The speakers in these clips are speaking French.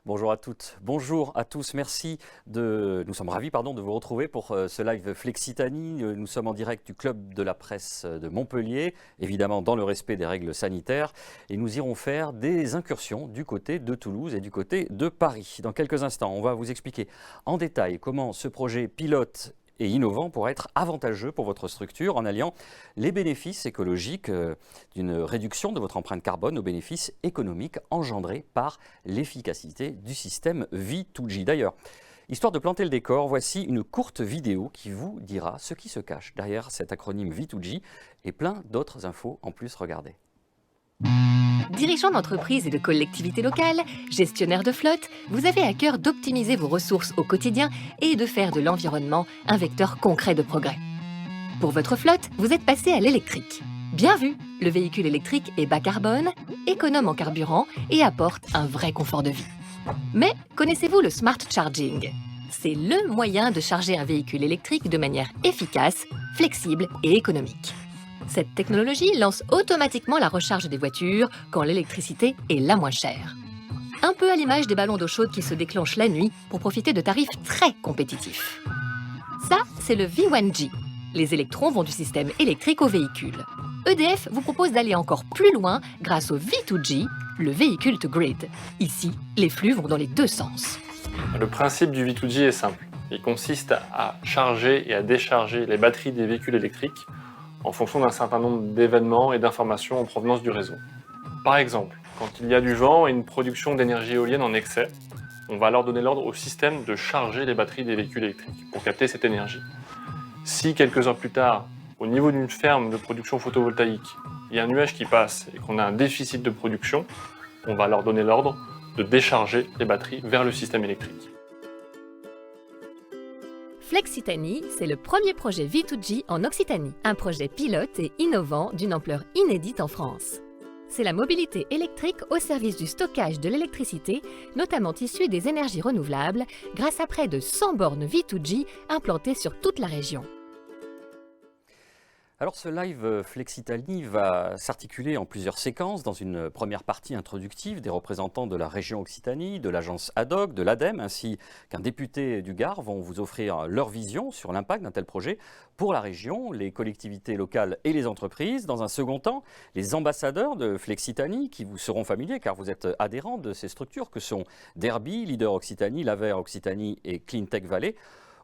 Bonjour à toutes, bonjour à tous, nous sommes ravis de vous retrouver pour ce live Flexitani. Nous sommes en direct du Club de la Presse de Montpellier, évidemment dans le respect des règles sanitaires, et nous irons faire des incursions du côté de Toulouse et du côté de Paris. Dans quelques instants, on va vous expliquer en détail comment ce projet pilote et innovant pour être avantageux pour votre structure en alliant les bénéfices écologiques d'une réduction de votre empreinte carbone aux bénéfices économiques engendrés par l'efficacité du système V2G. D'ailleurs, histoire de planter le décor, voici une courte vidéo qui vous dira ce qui se cache derrière cet acronyme V2G et plein d'autres infos en plus. Regardez. Dirigeant d'entreprise et de collectivités locales, gestionnaire de flotte, vous avez à cœur d'optimiser vos ressources au quotidien et de faire de l'environnement un vecteur concret de progrès. Pour votre flotte, vous êtes passé à l'électrique. Bien vu, le véhicule électrique est bas carbone, économe en carburant et apporte un vrai confort de vie. Mais connaissez-vous le smart charging ? C'est le moyen de charger un véhicule électrique de manière efficace, flexible et économique. Cette technologie lance automatiquement la recharge des voitures quand l'électricité est la moins chère. Un peu à l'image des ballons d'eau chaude qui se déclenchent la nuit pour profiter de tarifs très compétitifs. Ça, c'est le V1G. Les électrons vont du système électrique au véhicule. EDF vous propose d'aller encore plus loin grâce au V2G, le Vehicle to Grid. Ici, les flux vont dans les deux sens. Le principe du V2G est simple. Il consiste à charger et à décharger les batteries des véhicules électriques en fonction d'un certain nombre d'événements et d'informations en provenance du réseau. Par exemple, quand il y a du vent et une production d'énergie éolienne en excès, on va alors donner l'ordre au système de charger les batteries des véhicules électriques pour capter cette énergie. Si quelques heures plus tard, au niveau d'une ferme de production photovoltaïque, il y a un nuage qui passe et qu'on a un déficit de production, on va alors donner l'ordre de décharger les batteries vers le système électrique. Flexitani, c'est le premier projet V2G en Occitanie, un projet pilote et innovant d'une ampleur inédite en France. C'est la mobilité électrique au service du stockage de l'électricité, notamment issue des énergies renouvelables, grâce à près de 100 bornes V2G implantées sur toute la région. Alors ce live Flexitani va s'articuler en plusieurs séquences. Dans une première partie introductive, des représentants de la région Occitanie, de l'agence ADOC, de l'ADEME, ainsi qu'un député du Gard vont vous offrir leur vision sur l'impact d'un tel projet pour la région, les collectivités locales et les entreprises. Dans un second temps, les ambassadeurs de Flexitani qui vous seront familiers car vous êtes adhérents de ces structures que sont Derby, Leader Occitanie, Laver Occitanie et Cleantech Valley,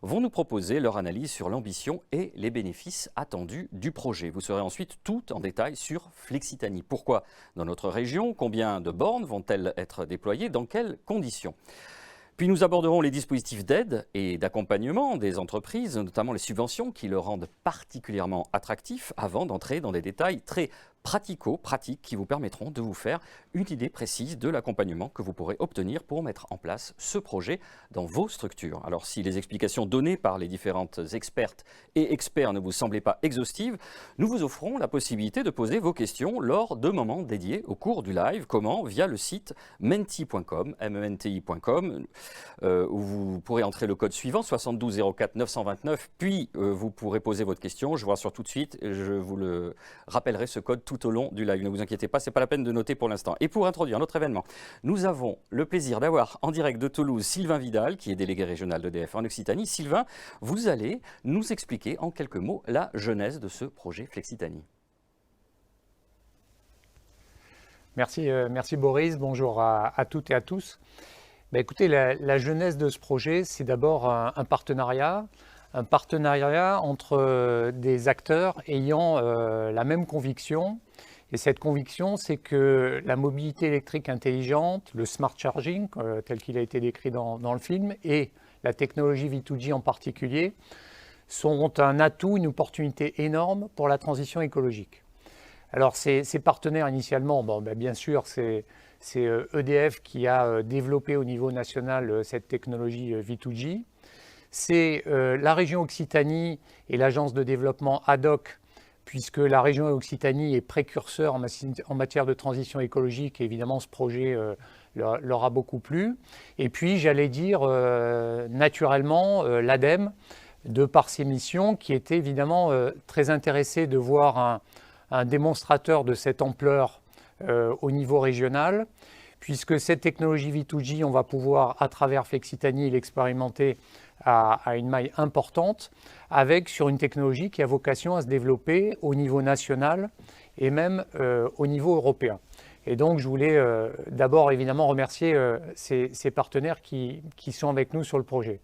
vont nous proposer leur analyse sur l'ambition et les bénéfices attendus du projet. Vous saurez ensuite tout en détail sur Flexitani. Pourquoi dans notre région? Combien de bornes vont-elles être déployées? Dans quelles conditions? Puis nous aborderons les dispositifs d'aide et d'accompagnement des entreprises, notamment les subventions qui le rendent particulièrement attractif, avant d'entrer dans des détails très pratico-pratiques qui vous permettront de vous faire une idée précise de l'accompagnement que vous pourrez obtenir pour mettre en place ce projet dans vos structures. Alors si les explications données par les différentes expertes et experts ne vous semblaient pas exhaustives, nous vous offrons la possibilité de poser vos questions lors de moments dédiés au cours du live. Comment? Via le site menti.com, menti.com, où vous pourrez entrer le code suivant, 72 04 929, puis vous pourrez poser votre question. Je vous rassure tout de suite, je vous le rappellerai ce code tout au long du live. Ne vous inquiétez pas, ce n'est pas la peine de noter pour l'instant. Et pour introduire notre événement, nous avons le plaisir d'avoir en direct de Toulouse Sylvain Vidal, qui est délégué régional d'EDF en Occitanie. Sylvain, vous allez nous expliquer en quelques mots la genèse de ce projet Flexitani. Merci Boris, bonjour à toutes et à tous. Écoutez, la genèse de ce projet, c'est d'abord un partenariat entre des acteurs ayant la même conviction. Et cette conviction, c'est que la mobilité électrique intelligente, le smart charging, tel qu'il a été décrit dans le film, et la technologie V2G en particulier, sont un atout, une opportunité énorme pour la transition écologique. Alors ces partenaires initialement, bien sûr, c'est EDF qui a développé au niveau national cette technologie V2G. C'est la région Occitanie et l'agence de développement ADOC, puisque la région Occitanie est précurseur en matière de transition écologique, et évidemment ce projet leur a beaucoup plu. Et puis, j'allais dire, naturellement, l'ADEME, de par ses missions, qui était évidemment très intéressé de voir un démonstrateur de cette ampleur au niveau régional, puisque cette technologie V2G, on va pouvoir, à travers Flexitani, l'expérimenter à une maille importante, avec sur une technologie qui a vocation à se développer au niveau national et même au niveau européen. Et donc, je voulais d'abord évidemment remercier ces partenaires qui sont avec nous sur le projet.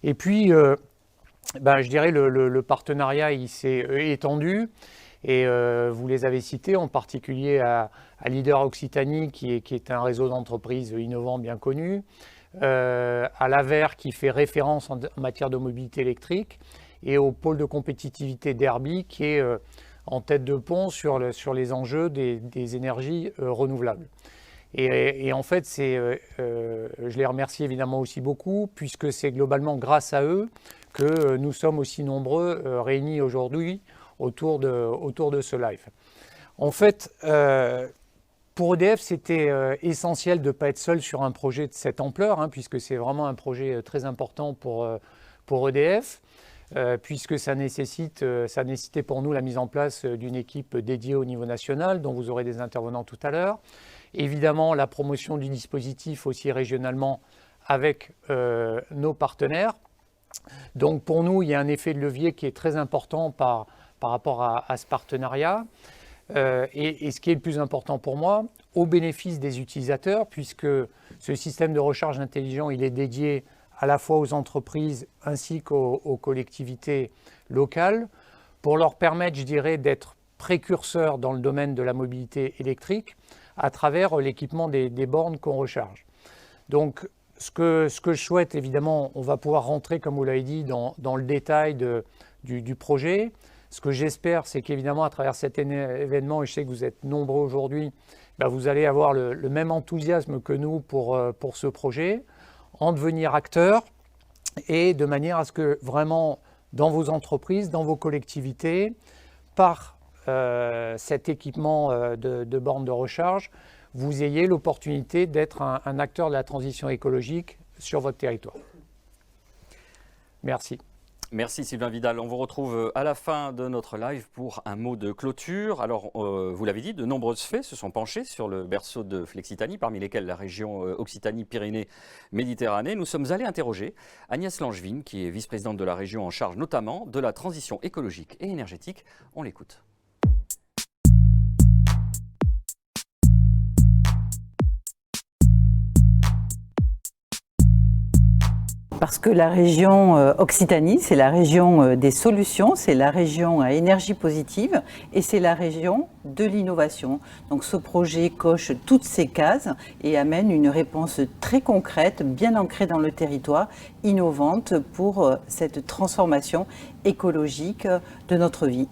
Et puis, je dirais le partenariat il s'est étendu et vous les avez cités, en particulier à Leader Occitanie, qui est un réseau d'entreprises innovants bien connu, à l'AVER, qui fait référence en matière de mobilité électrique, et au pôle de compétitivité d'Herby, qui est en tête de pont sur les enjeux des énergies renouvelables. Et en fait, je les remercie évidemment aussi beaucoup, puisque c'est globalement grâce à eux que nous sommes aussi nombreux réunis aujourd'hui autour de ce live. En fait, pour EDF, c'était essentiel de ne pas être seul sur un projet de cette ampleur, puisque c'est vraiment un projet très important pour EDF. Puisque ça nécessitait pour nous la mise en place d'une équipe dédiée au niveau national, dont vous aurez des intervenants tout à l'heure. Évidemment, la promotion du dispositif aussi régionalement avec nos partenaires. Donc pour nous, il y a un effet de levier qui est très important par rapport à ce partenariat. Et ce qui est le plus important pour moi, au bénéfice des utilisateurs, puisque ce système de recharge intelligent, il est dédié à la fois aux entreprises ainsi qu'aux collectivités locales, pour leur permettre, je dirais, d'être précurseurs dans le domaine de la mobilité électrique à travers l'équipement des bornes qu'on recharge. Donc, ce que je souhaite, évidemment, on va pouvoir rentrer, comme vous l'avez dit, dans le détail du projet. Ce que j'espère, c'est qu'évidemment, à travers cet événement, et je sais que vous êtes nombreux aujourd'hui, vous allez avoir le même enthousiasme que nous pour ce projet, en devenir acteur, et de manière à ce que vraiment dans vos entreprises, dans vos collectivités, par cet équipement de bornes de recharge, vous ayez l'opportunité d'être un acteur de la transition écologique sur votre territoire. Merci. Merci Sylvain Vidal. On vous retrouve à la fin de notre live pour un mot de clôture. Alors, vous l'avez dit, de nombreuses fées se sont penchées sur le berceau de Flexitani, parmi lesquelles la région Occitanie-Pyrénées-Méditerranée. Nous sommes allés interroger Agnès Langevin, qui est vice-présidente de la région en charge notamment de la transition écologique et énergétique. On l'écoute. Parce que la région Occitanie, c'est la région des solutions, c'est la région à énergie positive et c'est la région de l'innovation. Donc ce projet coche toutes ces cases et amène une réponse très concrète, bien ancrée dans le territoire, innovante pour cette transformation écologique de notre vie.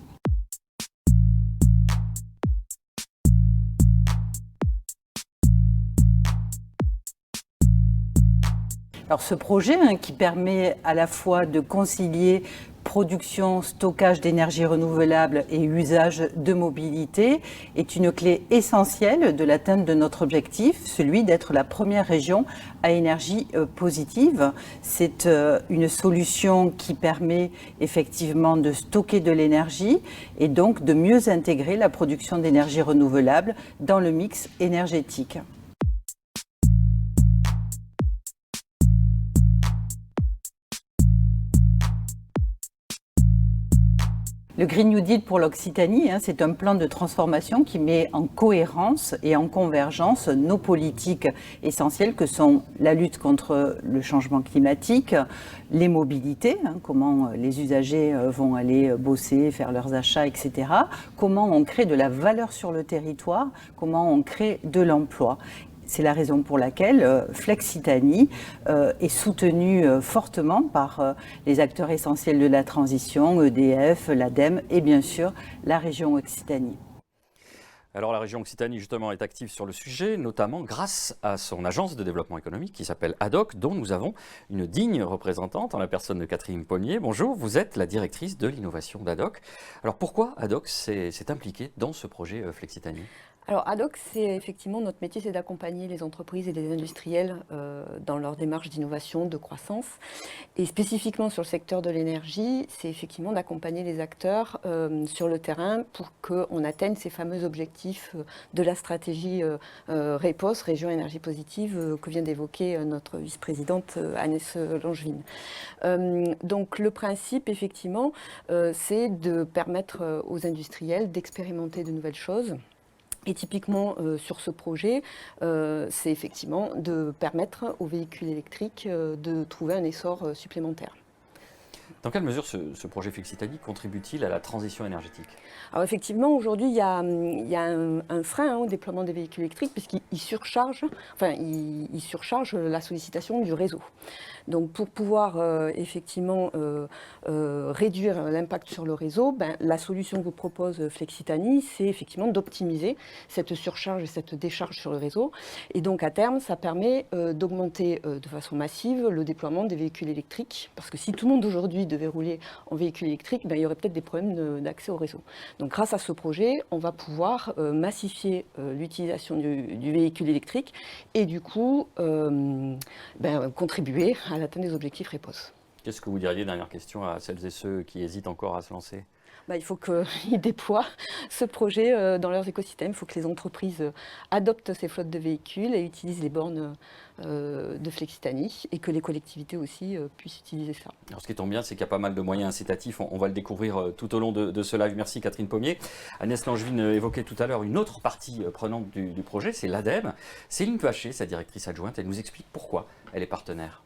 Alors ce projet qui permet à la fois de concilier production, stockage d'énergie renouvelable et usage de mobilité est une clé essentielle de l'atteinte de notre objectif, celui d'être la première région à énergie positive. C'est une solution qui permet effectivement de stocker de l'énergie et donc de mieux intégrer la production d'énergie renouvelable dans le mix énergétique. Le Green New Deal pour l'Occitanie, c'est un plan de transformation qui met en cohérence et en convergence nos politiques essentielles que sont la lutte contre le changement climatique, les mobilités, comment les usagers vont aller bosser, faire leurs achats, etc. Comment on crée de la valeur sur le territoire, comment on crée de l'emploi. C'est la raison pour laquelle Flexitani est soutenu fortement par les acteurs essentiels de la transition, EDF, l'ADEME et bien sûr la région Occitanie. Alors la région Occitanie justement est active sur le sujet, notamment grâce à son agence de développement économique qui s'appelle ADOC, dont nous avons une digne représentante en la personne de Catherine Paulnier. Bonjour, vous êtes la directrice de l'innovation d'ADOC. Alors pourquoi ADOC s'est impliqué dans ce projet Flexitani ? Alors, ADOC, c'est effectivement notre métier, c'est d'accompagner les entreprises et les industriels dans leur démarche d'innovation, de croissance. Et spécifiquement sur le secteur de l'énergie, c'est effectivement d'accompagner les acteurs sur le terrain pour qu'on atteigne ces fameux objectifs de la stratégie REPOS, Région Énergie Positive, que vient d'évoquer notre vice-présidente Agnès Langevin. Donc, le principe, effectivement, c'est de permettre aux industriels d'expérimenter de nouvelles choses. Et typiquement, sur ce projet, c'est effectivement de permettre aux véhicules électriques de trouver un essor supplémentaire. Dans quelle mesure ce projet Flexitanie contribue-t-il à la transition énergétique? Alors effectivement, aujourd'hui, il y a un frein au déploiement des véhicules électriques puisqu'il surcharge la sollicitation du réseau. Donc pour pouvoir effectivement réduire l'impact sur le réseau, la solution que vous propose Flexitanie, c'est effectivement d'optimiser cette surcharge et cette décharge sur le réseau. Et donc à terme, ça permet d'augmenter de façon massive le déploiement des véhicules électriques. Parce que si tout le monde aujourd'hui devait rouler en véhicule électrique, il y aurait peut-être des problèmes d'accès au réseau. Donc grâce à ce projet, on va pouvoir massifier l'utilisation du véhicule électrique et du coup contribuer à l'atteinte des objectifs REPOS. Qu'est-ce que vous diriez, dernière question, à celles et ceux qui hésitent encore à se lancer? Il faut qu'ils déploient ce projet dans leurs écosystèmes. Il faut que les entreprises adoptent ces flottes de véhicules et utilisent les bornes de Flexitanie et que les collectivités aussi puissent utiliser ça. Alors, ce qui tombe bien, c'est qu'il y a pas mal de moyens incitatifs. On va le découvrir tout au long de ce live. Merci Catherine Pommier. Agnès Langevin évoquait tout à l'heure une autre partie prenante du projet, c'est l'ADEME. Céline Puaché, sa directrice adjointe, elle nous explique pourquoi elle est partenaire.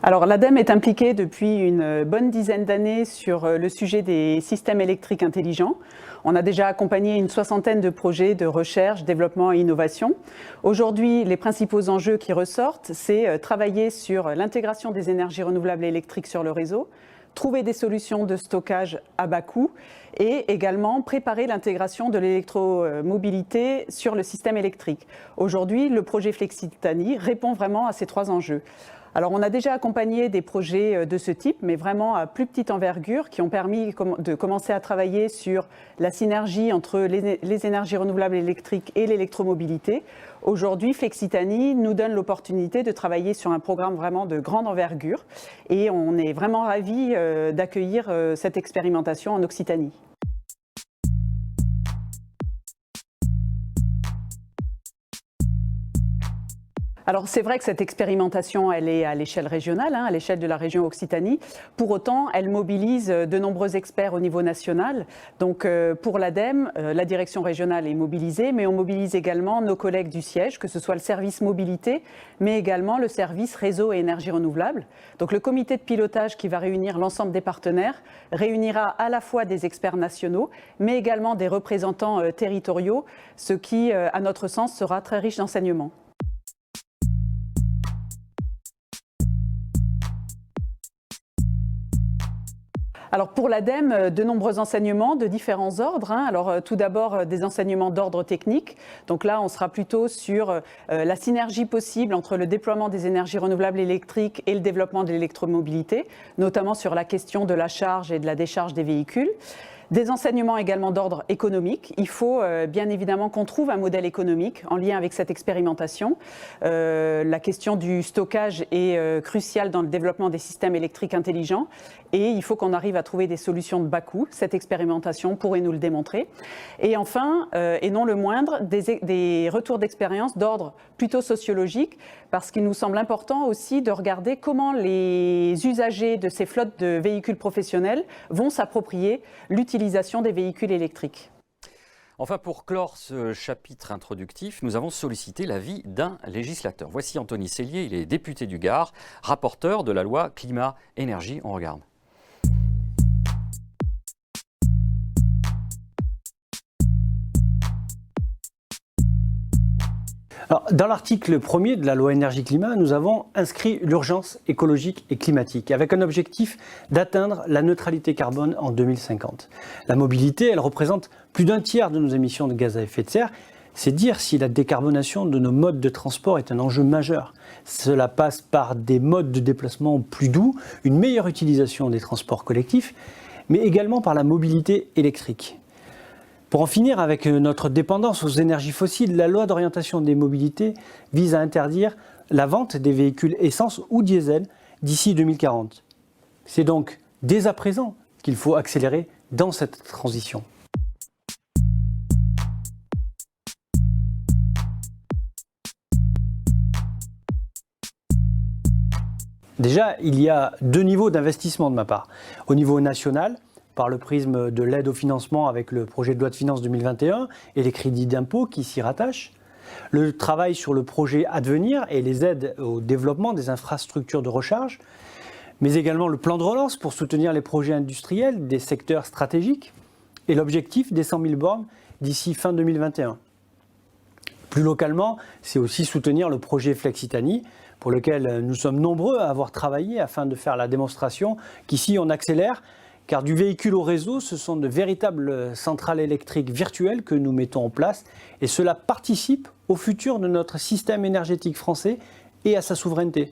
Alors l'ADEME est impliquée depuis une bonne dizaine d'années sur le sujet des systèmes électriques intelligents. On a déjà accompagné une soixantaine de projets de recherche, développement et innovation. Aujourd'hui, les principaux enjeux qui ressortent, c'est travailler sur l'intégration des énergies renouvelables et électriques sur le réseau, trouver des solutions de stockage à bas coût et également préparer l'intégration de l'électromobilité sur le système électrique. Aujourd'hui, le projet Flexitanie répond vraiment à ces trois enjeux. Alors on a déjà accompagné des projets de ce type, mais vraiment à plus petite envergure, qui ont permis de commencer à travailler sur la synergie entre les énergies renouvelables électriques et l'électromobilité. Aujourd'hui, Flexitanie nous donne l'opportunité de travailler sur un programme vraiment de grande envergure et on est vraiment ravis d'accueillir cette expérimentation en Occitanie. Alors c'est vrai que cette expérimentation, elle est à l'échelle régionale, à l'échelle de la région Occitanie. Pour autant, elle mobilise de nombreux experts au niveau national. Donc pour l'ADEME, la direction régionale est mobilisée, mais on mobilise également nos collègues du siège, que ce soit le service mobilité, mais également le service réseau et énergie renouvelable. Donc le comité de pilotage qui va réunir l'ensemble des partenaires réunira à la fois des experts nationaux, mais également des représentants territoriaux, ce qui, à notre sens, sera très riche d'enseignements. Alors pour l'ADEME, de nombreux enseignements de différents ordres. Alors tout d'abord des enseignements d'ordre technique. Donc là, on sera plutôt sur la synergie possible entre le déploiement des énergies renouvelables électriques et le développement de l'électromobilité, notamment sur la question de la charge et de la décharge des véhicules. Des enseignements également d'ordre économique. Il faut bien évidemment qu'on trouve un modèle économique en lien avec cette expérimentation. La question du stockage est cruciale dans le développement des systèmes électriques intelligents et il faut qu'on arrive à trouver des solutions de bas coût. Cette expérimentation pourrait nous le démontrer. Et enfin, et non le moindre, des retours d'expérience d'ordre plutôt sociologique, parce qu'il nous semble important aussi de regarder comment les usagers de ces flottes de véhicules professionnels vont s'approprier l'utilisation des véhicules électriques. Enfin, pour clore ce chapitre introductif, nous avons sollicité l'avis d'un législateur. Voici Anthony Sellier, il est député du Gard, rapporteur de la loi climat-énergie. On regarde. Alors, dans l'article 1er de la loi énergie-climat, nous avons inscrit l'urgence écologique et climatique avec un objectif d'atteindre la neutralité carbone en 2050. La mobilité, elle représente plus d'un tiers de nos émissions de gaz à effet de serre. C'est dire si la décarbonation de nos modes de transport est un enjeu majeur. Cela passe par des modes de déplacement plus doux, une meilleure utilisation des transports collectifs, mais également par la mobilité électrique. Pour en finir avec notre dépendance aux énergies fossiles, la loi d'orientation des mobilités vise à interdire la vente des véhicules essence ou diesel d'ici 2040. C'est donc dès à présent qu'il faut accélérer dans cette transition. Déjà, il y a 2 niveaux d'investissement de ma part. Au niveau national, par le prisme de l'aide au financement avec le projet de loi de finances 2021 et les crédits d'impôt qui s'y rattachent, le travail sur le projet Advenir et les aides au développement des infrastructures de recharge, mais également le plan de relance pour soutenir les projets industriels des secteurs stratégiques et l'objectif des 100 000 bornes d'ici fin 2021. Plus localement, c'est aussi soutenir le projet Flexitanie, pour lequel nous sommes nombreux à avoir travaillé afin de faire la démonstration qu'ici on accélère, car du véhicule au réseau, ce sont de véritables centrales électriques virtuelles que nous mettons en place et cela participe au futur de notre système énergétique français et à sa souveraineté.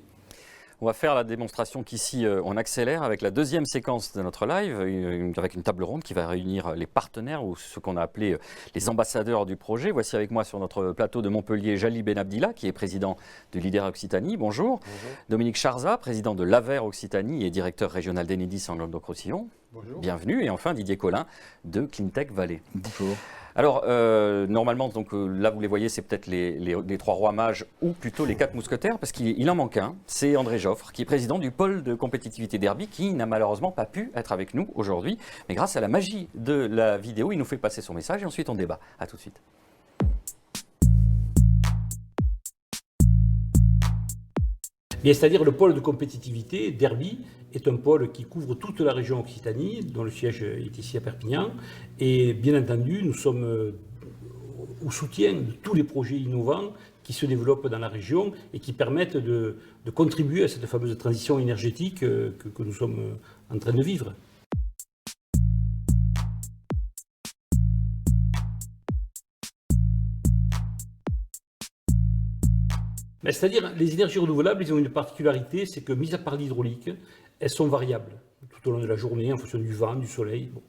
On va faire la démonstration qu'ici on accélère avec la deuxième séquence de notre live, avec une table ronde qui va réunir les partenaires ou ce qu'on a appelé les ambassadeurs du projet. Voici avec moi sur notre plateau de Montpellier Jalil Benabdillah, qui est président de Leader Occitanie. Bonjour. Bonjour. Dominique Charza, président de l'AVER Occitanie et directeur régional d'Enedis en Languedoc-Roussillon. Bonjour. Bienvenue. Et enfin Didier Collin de Cleantech Valley. Bonjour. Alors, normalement, donc, là, vous les voyez, c'est peut-être les 3 rois mages ou plutôt les 4 mousquetaires, parce qu'il en manque un. C'est André Joffre, qui est président du pôle de compétitivité d'Herbie, qui n'a malheureusement pas pu être avec nous aujourd'hui. Mais grâce à la magie de la vidéo, il nous fait passer son message et ensuite on débat. À tout de suite. C'est-à-dire le pôle de compétitivité d'Herbie est un pôle qui couvre toute la région Occitanie, dont le siège est ici à Perpignan. Et bien entendu, nous sommes au soutien de tous les projets innovants qui se développent dans la région et qui permettent de contribuer à cette fameuse transition énergétique que nous sommes en train de vivre. C'est-à-dire, les énergies renouvelables, ils ont une particularité, c'est que, mis à part l'hydraulique, elles sont variables tout au long de la journée, en fonction du vent, du soleil. Bon.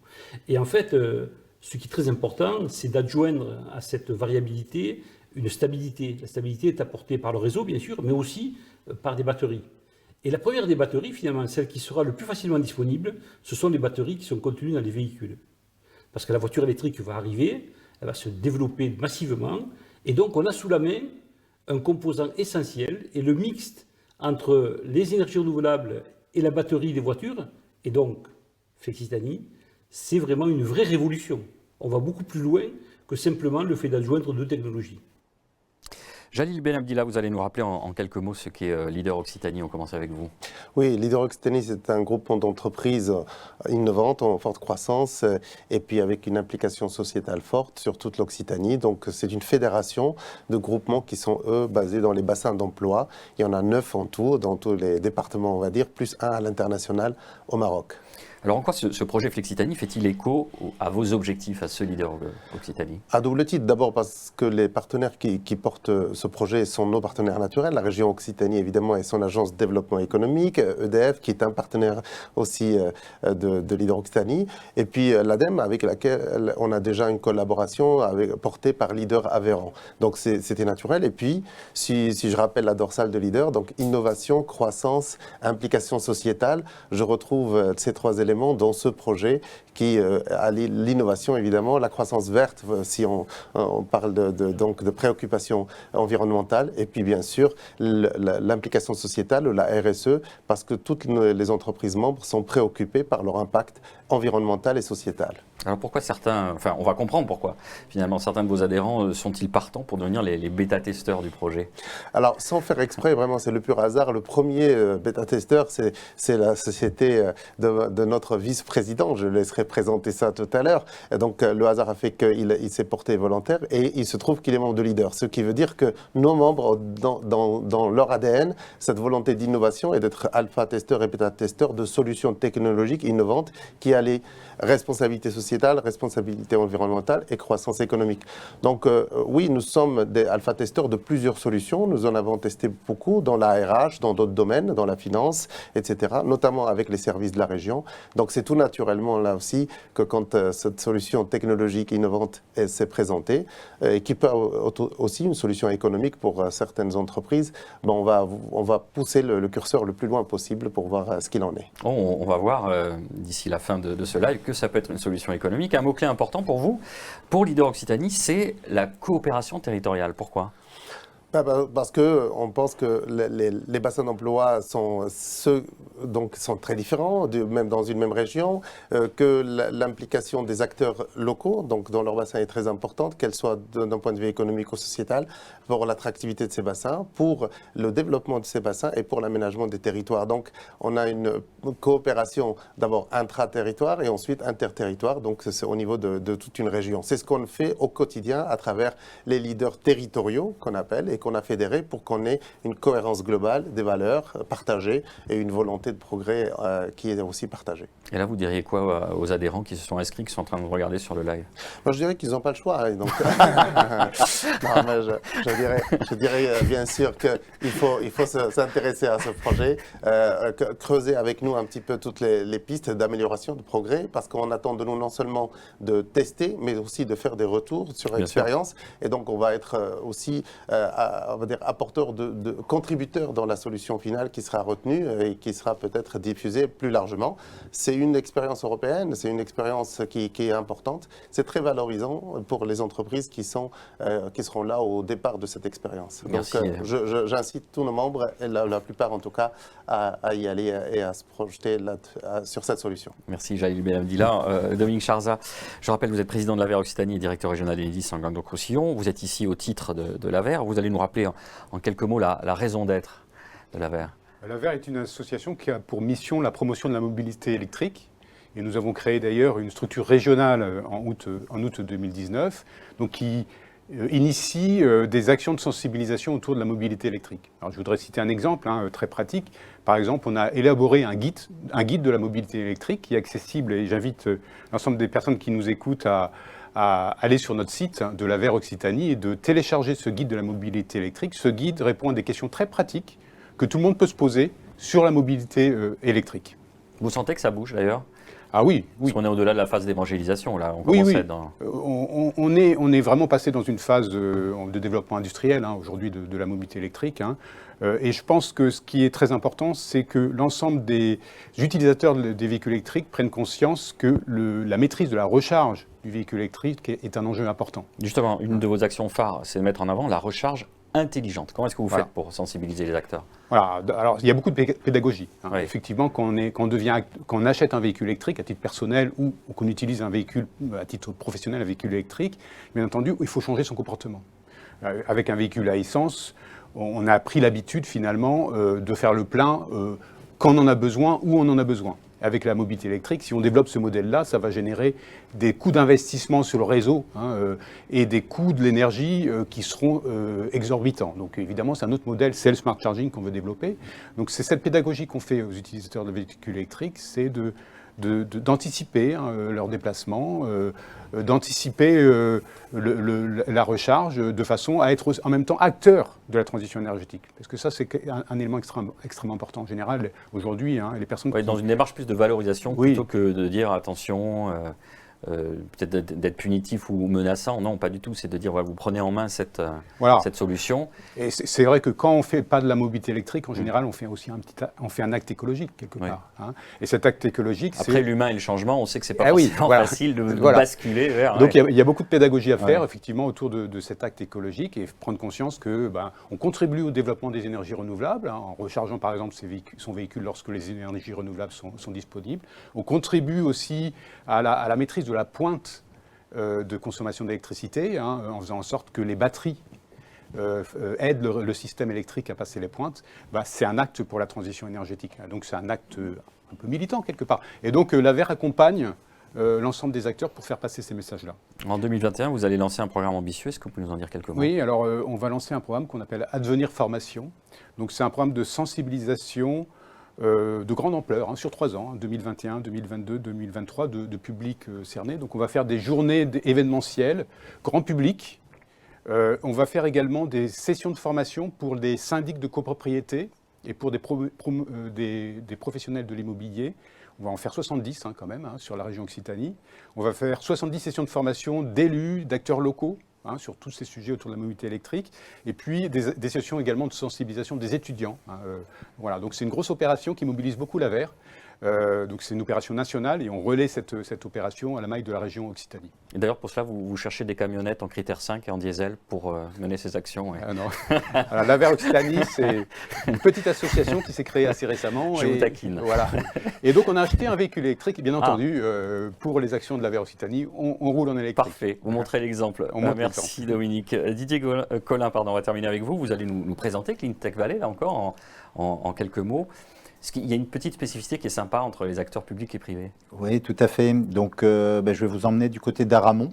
Et en fait, ce qui est très important, c'est d'adjoindre à cette variabilité une stabilité. La stabilité est apportée par le réseau, bien sûr, mais aussi par des batteries. Et la première des batteries, finalement, celle qui sera le plus facilement disponible, ce sont les batteries qui sont contenues dans les véhicules. Parce que la voiture électrique va arriver, elle va se développer massivement, et donc on a sous la main un composant essentiel, et le mixte entre les énergies renouvelables et la batterie des voitures, et donc Flexitanie, c'est vraiment une vraie révolution. On va beaucoup plus loin que simplement le fait d'adjoindre 2 technologies. Jalil Benabdillah, vous allez nous rappeler en quelques mots ce qu'est Leader Occitanie. On commence avec vous. Oui, Leader Occitanie, c'est un groupement d'entreprises innovantes, en forte croissance, et puis avec une implication sociétale forte sur toute l'Occitanie. Donc c'est une fédération de groupements qui sont, eux, basés dans les bassins d'emploi. Il y en a 9 en tout, dans tous les départements, on va dire, plus 1 à l'international au Maroc. Alors en quoi ce projet Flexitanie fait-il écho à vos objectifs, à ce Leader Occitanie? À double titre, d'abord parce que les partenaires qui portent ce projet sont nos partenaires naturels, la région Occitanie évidemment et son agence de développement économique, EDF qui est un partenaire aussi de Leader Occitanie, et puis l'ADEME avec laquelle on a déjà une collaboration portée par Leader Aveyron. Donc c'était naturel, et puis si je rappelle la dorsale de Leader, donc innovation, croissance, implication sociétale, je retrouve ces 3 éléments dans ce projet qui allie l'innovation, évidemment, la croissance verte, si on parle donc de préoccupations environnementales, et puis bien sûr l'implication sociétale, la RSE, parce que toutes les entreprises membres sont préoccupées par leur impact environnemental et sociétal. Alors pourquoi certains, enfin on va comprendre pourquoi, finalement certains de vos adhérents sont-ils partants pour devenir les bêta-testeurs du projet? Alors sans faire exprès, vraiment c'est le pur hasard. Le premier bêta-testeur, c'est la société de notre vice-président. Je laisserai présenter ça tout à l'heure. Donc le hasard a fait qu'il s'est porté volontaire et il se trouve qu'il est membre de Leader. Ce qui veut dire que nos membres, dans leur ADN, cette volonté d'innovation et d'être alpha-testeur et bêta-testeur de solutions technologiques innovantes qui allaient responsabilité sociétale, responsabilité environnementale et croissance économique. Donc oui, nous sommes des alpha-testeurs de plusieurs solutions. Nous en avons testé beaucoup dans la RH, dans d'autres domaines, dans la finance, etc., notamment avec les services de la région. Donc c'est tout naturellement là aussi que quand cette solution technologique innovante s'est présentée, et qui peut aussi une solution économique pour certaines entreprises, on va pousser le curseur le plus loin possible pour voir ce qu'il en est. On va voir d'ici la fin de ce live que ça peut être une solution économique. Un mot-clé important pour vous, pour Leader Occitanie, c'est la coopération territoriale. Pourquoi ? Parce qu'on pense que les bassins d'emploi sont très différents, même dans une même région, que l'implication des acteurs locaux, donc dans leur bassin, est très importante, qu'elle soit d'un point de vue économique ou sociétal, pour l'attractivité de ces bassins, pour le développement de ces bassins et pour l'aménagement des territoires. Donc on a une coopération d'abord intra-territoire et ensuite interterritoire, donc c'est au niveau de toute une région. C'est ce qu'on fait au quotidien à travers les leaders territoriaux qu'on appelle et qu'on a fédéré pour qu'on ait une cohérence globale des valeurs partagées et une volonté de progrès qui est aussi partagée. Et là, vous diriez quoi aux adhérents qui se sont inscrits, qui sont en train de regarder sur le live ? Moi, je dirais qu'ils n'ont pas le choix. Donc non, mais je dirais bien sûr qu'il faut s'intéresser à ce projet, creuser avec nous un petit peu toutes les pistes d'amélioration, de progrès, parce qu'on attend de nous non seulement de tester, mais aussi de faire des retours sur l'expérience. Et donc, on va être aussi on va dire, apporteur contributeur dans la solution finale qui sera retenue et qui sera peut-être diffusée plus largement. C'est une expérience européenne, c'est une expérience qui est importante. C'est très valorisant pour les entreprises qui seront là au départ de cette expérience. Merci. Donc, j'incite tous nos membres, et la plupart en tout cas, à y aller et à se projeter sur cette solution. Merci Jalil Benhamdillah. Dominique Charza, je rappelle, vous êtes président de l'AVER Occitanie et directeur régional d'Enedis en Languedoc-Roussillon. Vous êtes ici au titre de l'AVER. Vous allez nous rappeler en quelques mots la raison d'être de l'AVER. L'AVER est une association qui a pour mission la promotion de la mobilité électrique. Et nous avons créé d'ailleurs une structure régionale en août 2019, donc qui initie des actions de sensibilisation autour de la mobilité électrique. Alors, je voudrais citer un exemple très pratique. Par exemple, on a élaboré un guide de la mobilité électrique qui est accessible, et j'invite l'ensemble des personnes qui nous écoutent à aller sur notre site de l'AVER Occitanie et de télécharger ce guide de la mobilité électrique. Ce guide répond à des questions très pratiques que tout le monde peut se poser sur la mobilité électrique. Vous sentez que ça bouge d'ailleurs ? Ah oui. Parce qu'on est au-delà de la phase d'évangélisation, là. On est vraiment passé dans une phase de développement industriel aujourd'hui de la mobilité électrique. Et je pense que ce qui est très important, c'est que l'ensemble des utilisateurs des véhicules électriques prennent conscience que la maîtrise de la recharge du véhicule électrique est un enjeu important. Justement, une de vos actions phares, c'est de mettre en avant la recharge intelligente. Comment est-ce que vous faites pour sensibiliser les acteurs ? Voilà. Alors, il y a beaucoup de pédagogie. Oui. Effectivement, quand on achète un véhicule électrique à titre personnel ou qu'on utilise un véhicule à titre professionnel, un véhicule électrique, bien entendu, il faut changer son comportement. Avec un véhicule à essence, on a pris l'habitude finalement de faire le plein quand on en a besoin, où on en a besoin. Avec la mobilité électrique, si on développe ce modèle-là, ça va générer des coûts d'investissement sur le réseau et des coûts de l'énergie qui seront exorbitants. Donc évidemment, c'est un autre modèle, c'est le smart charging qu'on veut développer. Donc c'est cette pédagogie qu'on fait aux utilisateurs de véhicules électriques, c'est d'anticiper leurs déplacements, d'anticiper la recharge de façon à être en même temps acteur de la transition énergétique. Parce que ça, c'est un élément extrêmement important. En général, aujourd'hui, les personnes... Dans une démarche plus de valorisation, plutôt que de dire attention... peut-être d'être punitif ou menaçant. Non, pas du tout. C'est de dire, voilà, vous prenez en main cette solution. Et c'est vrai que quand on ne fait pas de la mobilité électrique, en général, on fait aussi un acte écologique, quelque part. Et cet acte écologique, après, l'humain et le changement, on sait que ce n'est pas forcément facile de basculer vers... Donc, il y a beaucoup de pédagogie à faire, effectivement, autour de cet acte écologique et prendre conscience qu'on contribue au développement des énergies renouvelables, en rechargeant, par exemple, son véhicule lorsque les énergies renouvelables sont disponibles. On contribue aussi à la maîtrise de la pointe de consommation d'électricité, en faisant en sorte que les batteries aident le système électrique à passer les pointes. C'est un acte pour la transition énergétique. Donc c'est un acte un peu militant quelque part. Et donc l'AVER accompagne l'ensemble des acteurs pour faire passer ces messages-là. En 2021, vous allez lancer un programme ambitieux. Est-ce que vous pouvez nous en dire quelques mots ? Oui, alors on va lancer un programme qu'on appelle Advenir Formation. Donc c'est un programme de sensibilisation de grande ampleur, sur 3 ans, 2021, 2022, 2023, de publics cernés. Donc on va faire des journées événementielles, grand public. On va faire également des sessions de formation pour des syndics de copropriété et pour des professionnels de l'immobilier. On va en faire 70 quand même sur la région Occitanie. On va faire 70 sessions de formation d'élus, d'acteurs locaux sur tous ces sujets autour de la mobilité électrique. Et puis des sessions également de sensibilisation des étudiants. Voilà, donc c'est une grosse opération qui mobilise beaucoup l'AVER. Donc c'est une opération nationale et on relaie cette opération à la maille de la région Occitanie. Et d'ailleurs, pour cela, vous cherchez des camionnettes en critère 5 et en diesel pour mener ces actions. Ouais. Non. Alors, l'AVER Occitanie, c'est une petite association qui s'est créée assez récemment. Je vous taquine. Voilà. Et donc on a acheté un véhicule électrique, bien entendu, pour les actions de l'AVER Occitanie. On roule en électrique. Parfait, vous montrez l'exemple. Merci Dominique. Didier Collin, on va terminer avec vous. Vous allez nous présenter Clean Tech Valley, là encore, en quelques mots. Il y a une petite spécificité qui est sympa entre les acteurs publics et privés. Oui, tout à fait. Donc, je vais vous emmener du côté d'Aramon.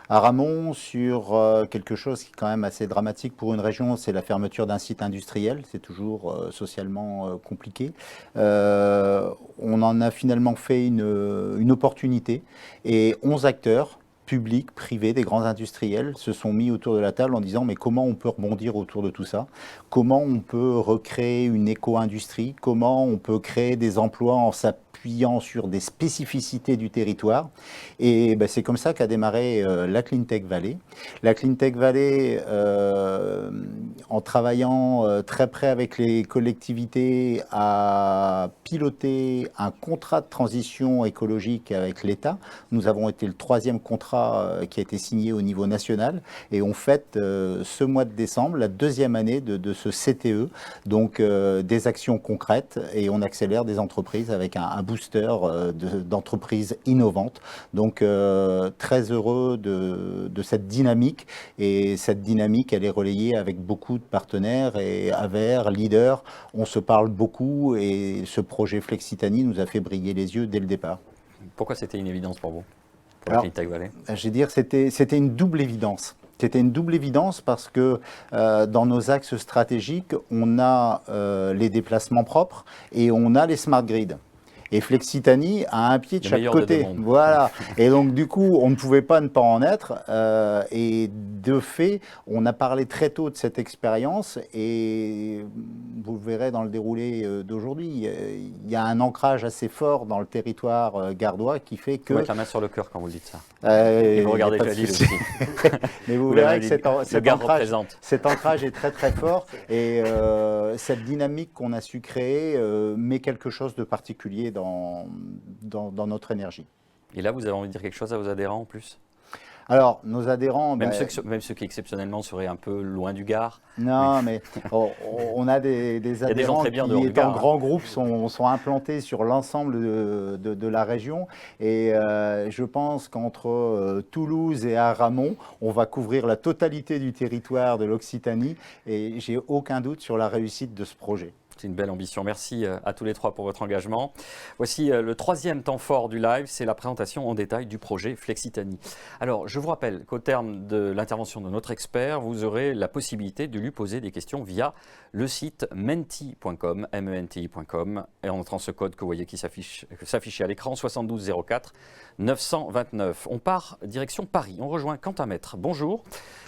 Aramon, sur quelque chose qui est quand même assez dramatique pour une région, c'est la fermeture d'un site industriel. C'est toujours socialement compliqué. On en a finalement fait une opportunité et 11 acteurs, publics, privés, des grands industriels se sont mis autour de la table en disant mais comment on peut rebondir autour de tout ça? Comment on peut recréer une éco-industrie? Comment on peut créer des emplois en s'appuyant sur des spécificités du territoire? Et c'est comme ça qu'a démarré la Clean Tech Valley. La Clean Tech Valley, en travaillant très près avec les collectivités, a piloté un contrat de transition écologique avec l'État. Nous avons été le 3e contrat qui a été signé au niveau national et on fête ce mois de décembre la 2e année de ce CTE, donc des actions concrètes et on accélère des entreprises avec un booster d'entreprises innovantes. Donc très heureux de cette dynamique et cette dynamique elle est relayée avec beaucoup de partenaires et AVER, Leader, on se parle beaucoup et ce projet Flexitanie nous a fait briller les yeux dès le départ. Pourquoi c'était une évidence pour vous? Alors, je vais dire, c'était une double évidence. C'était une double évidence parce que dans nos axes stratégiques, on a les déplacements propres et on a les smart grids. Et Flexitanie a un pied de chaque côté. Voilà. Et donc, du coup, on ne pouvait pas ne pas en être. Et de fait, on a parlé très tôt de cette expérience. Et vous le verrez dans le déroulé d'aujourd'hui, il y a un ancrage assez fort dans le territoire gardois qui fait que... Vous mettez la main sur le cœur quand vous dites ça. Et vous regardez Jalil aussi. Mais vous verrez que cet ancrage est très très fort. Et cette dynamique qu'on a su créer met quelque chose de particulier dans notre énergie. Et là, vous avez envie de dire quelque chose à vos adhérents en plus? Alors, nos adhérents... Même ceux qui exceptionnellement seraient un peu loin du Gard. Non, mais on a des adhérents qui, étant grands groupes, sont implantés sur l'ensemble de la région. Et je pense qu'entre Toulouse et Aramon, on va couvrir la totalité du territoire de l'Occitanie. Et j'ai aucun doute sur la réussite de ce projet. C'est une belle ambition. Merci à tous les trois pour votre engagement. Voici le 3e temps fort du live, c'est la présentation en détail du projet Flexitanie. Alors, je vous rappelle qu'au terme de l'intervention de notre expert, vous aurez la possibilité de lui poser des questions via le site menti.com, menti.com, et en entrant ce code que vous voyez qui s'affiche à l'écran, 72 04 929. On part direction Paris. On rejoint Quentin Maître. Bonjour.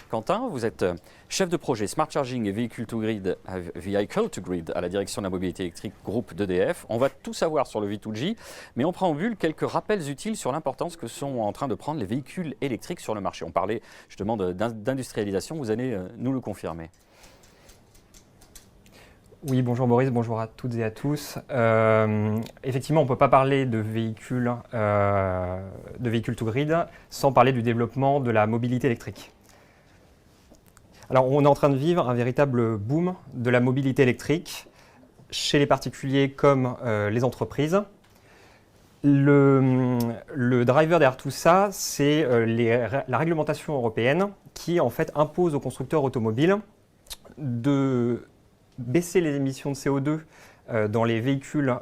Quentin, vous êtes chef de projet Smart Charging et Vehicle to Grid à la direction de la mobilité électrique groupe d'EDF. On va tout savoir sur le V2G, mais en préambule, quelques rappels utiles sur l'importance que sont en train de prendre les véhicules électriques sur le marché. On parlait justement d'industrialisation, vous allez nous le confirmer. Oui, bonjour Boris, bonjour à toutes et à tous. Effectivement, on ne peut pas parler de véhicules to grid sans parler du développement de la mobilité électrique. Alors, on est en train de vivre un véritable boom de la mobilité électrique chez les particuliers comme les entreprises. Le driver derrière tout ça, c'est la réglementation européenne qui, en fait, impose aux constructeurs automobiles de baisser les émissions de CO2 dans les véhicules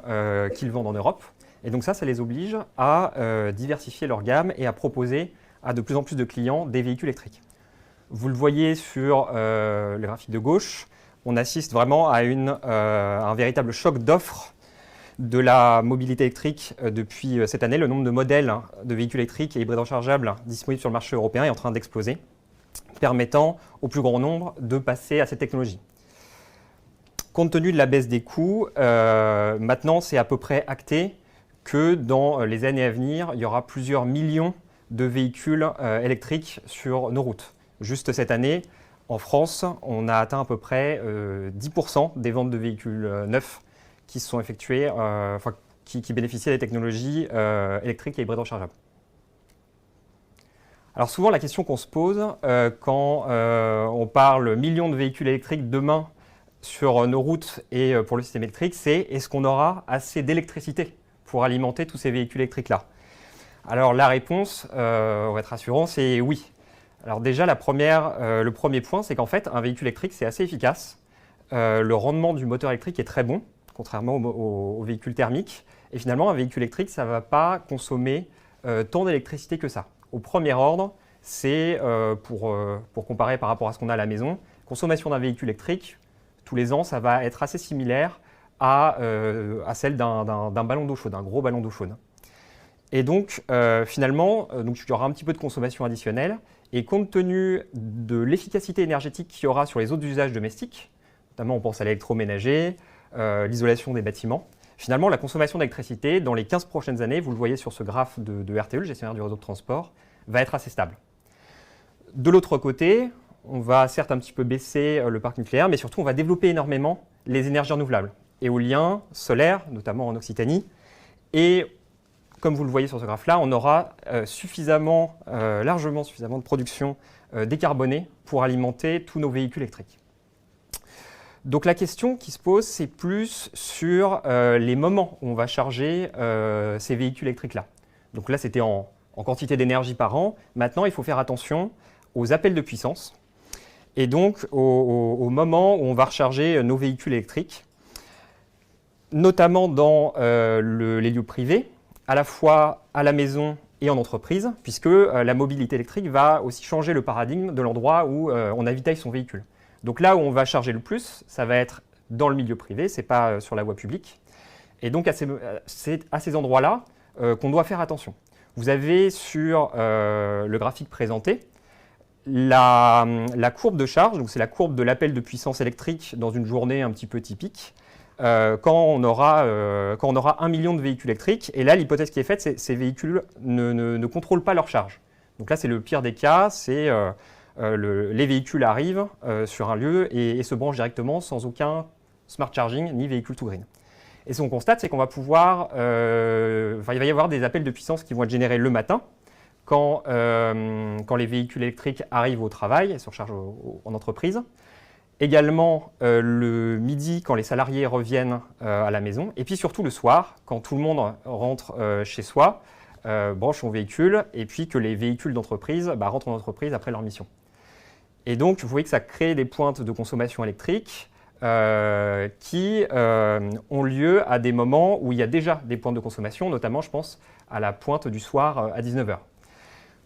qu'ils vendent en Europe. Et donc ça les oblige à diversifier leur gamme et à proposer à de plus en plus de clients des véhicules électriques. Vous le voyez sur le graphique de gauche, on assiste vraiment à un véritable choc d'offres de la mobilité électrique depuis cette année. Le nombre de modèles de véhicules électriques et hybrides rechargeables disponibles sur le marché européen est en train d'exploser, permettant au plus grand nombre de passer à cette technologie. Compte tenu de la baisse des coûts, maintenant c'est à peu près acté que dans les années à venir, il y aura plusieurs millions de véhicules électriques sur nos routes. Juste cette année, en France, on a atteint à peu près 10% des ventes de véhicules neufs qui sont effectuées, qui bénéficient des technologies électriques et hybrides rechargeables. Alors souvent, la question qu'on se pose quand on parle millions de véhicules électriques demain sur nos routes et pour le système électrique, c'est est-ce qu'on aura assez d'électricité pour alimenter tous ces véhicules électriques-là? Alors la réponse, on va être rassurant, c'est oui. Alors déjà, le premier point, c'est qu'en fait, un véhicule électrique, c'est assez efficace. Le rendement du moteur électrique est très bon, contrairement aux véhicules thermiques. Et finalement, un véhicule électrique, ça ne va pas consommer tant d'électricité que ça. Au premier ordre, c'est, pour comparer par rapport à ce qu'on a à la maison, consommation d'un véhicule électrique, tous les ans, ça va être assez similaire à celle d'un ballon d'eau chaude, d'un gros ballon d'eau chaude. Et donc, finalement, il y aura un petit peu de consommation additionnelle. Et compte tenu de l'efficacité énergétique qu'il y aura sur les autres usages domestiques, notamment on pense à l'électroménager, l'isolation des bâtiments, finalement, la consommation d'électricité, dans les 15 prochaines années, vous le voyez sur ce graphe de RTE, le gestionnaire du réseau de transport, va être assez stable. De l'autre côté, on va certes un petit peu baisser le parc nucléaire, mais surtout, on va développer énormément les énergies renouvelables, éolien, solaire, notamment en Occitanie, et comme vous le voyez sur ce graphe-là, on aura largement suffisamment de production décarbonée pour alimenter tous nos véhicules électriques. Donc la question qui se pose, c'est plus sur les moments où on va charger ces véhicules électriques-là. Donc là, c'était en quantité d'énergie par an. Maintenant, il faut faire attention aux appels de puissance et donc au moment où on va recharger nos véhicules électriques, notamment dans les lieux privés, à la fois à la maison et en entreprise, puisque la mobilité électrique va aussi changer le paradigme de l'endroit où on avitaille son véhicule. Donc là où on va charger le plus, ça va être dans le milieu privé, ce n'est pas sur la voie publique. Et donc c'est à ces endroits-là qu'on doit faire attention. Vous avez sur le graphique présenté la courbe de charge, donc c'est la courbe de l'appel de puissance électrique dans une journée un petit peu typique, quand on aura 1 million de véhicules électriques. Et là, l'hypothèse qui est faite, c'est que ces véhicules ne contrôlent pas leur charge. Donc là, c'est le pire des cas, c'est les véhicules arrivent sur un lieu et se branchent directement sans aucun smart charging ni véhicule to green. Et ce qu'on constate, c'est qu'on va pouvoir, il va y avoir des appels de puissance qui vont être générés le matin, quand les véhicules électriques arrivent au travail et se rechargent en entreprise. Également le midi, quand les salariés reviennent à la maison. Et puis surtout le soir, quand tout le monde rentre chez soi, branche son véhicule, et puis que les véhicules d'entreprise rentrent en entreprise après leur mission. Et donc, vous voyez que ça crée des pointes de consommation électrique qui ont lieu à des moments où il y a déjà des pointes de consommation, notamment, je pense, à la pointe du soir à 19h.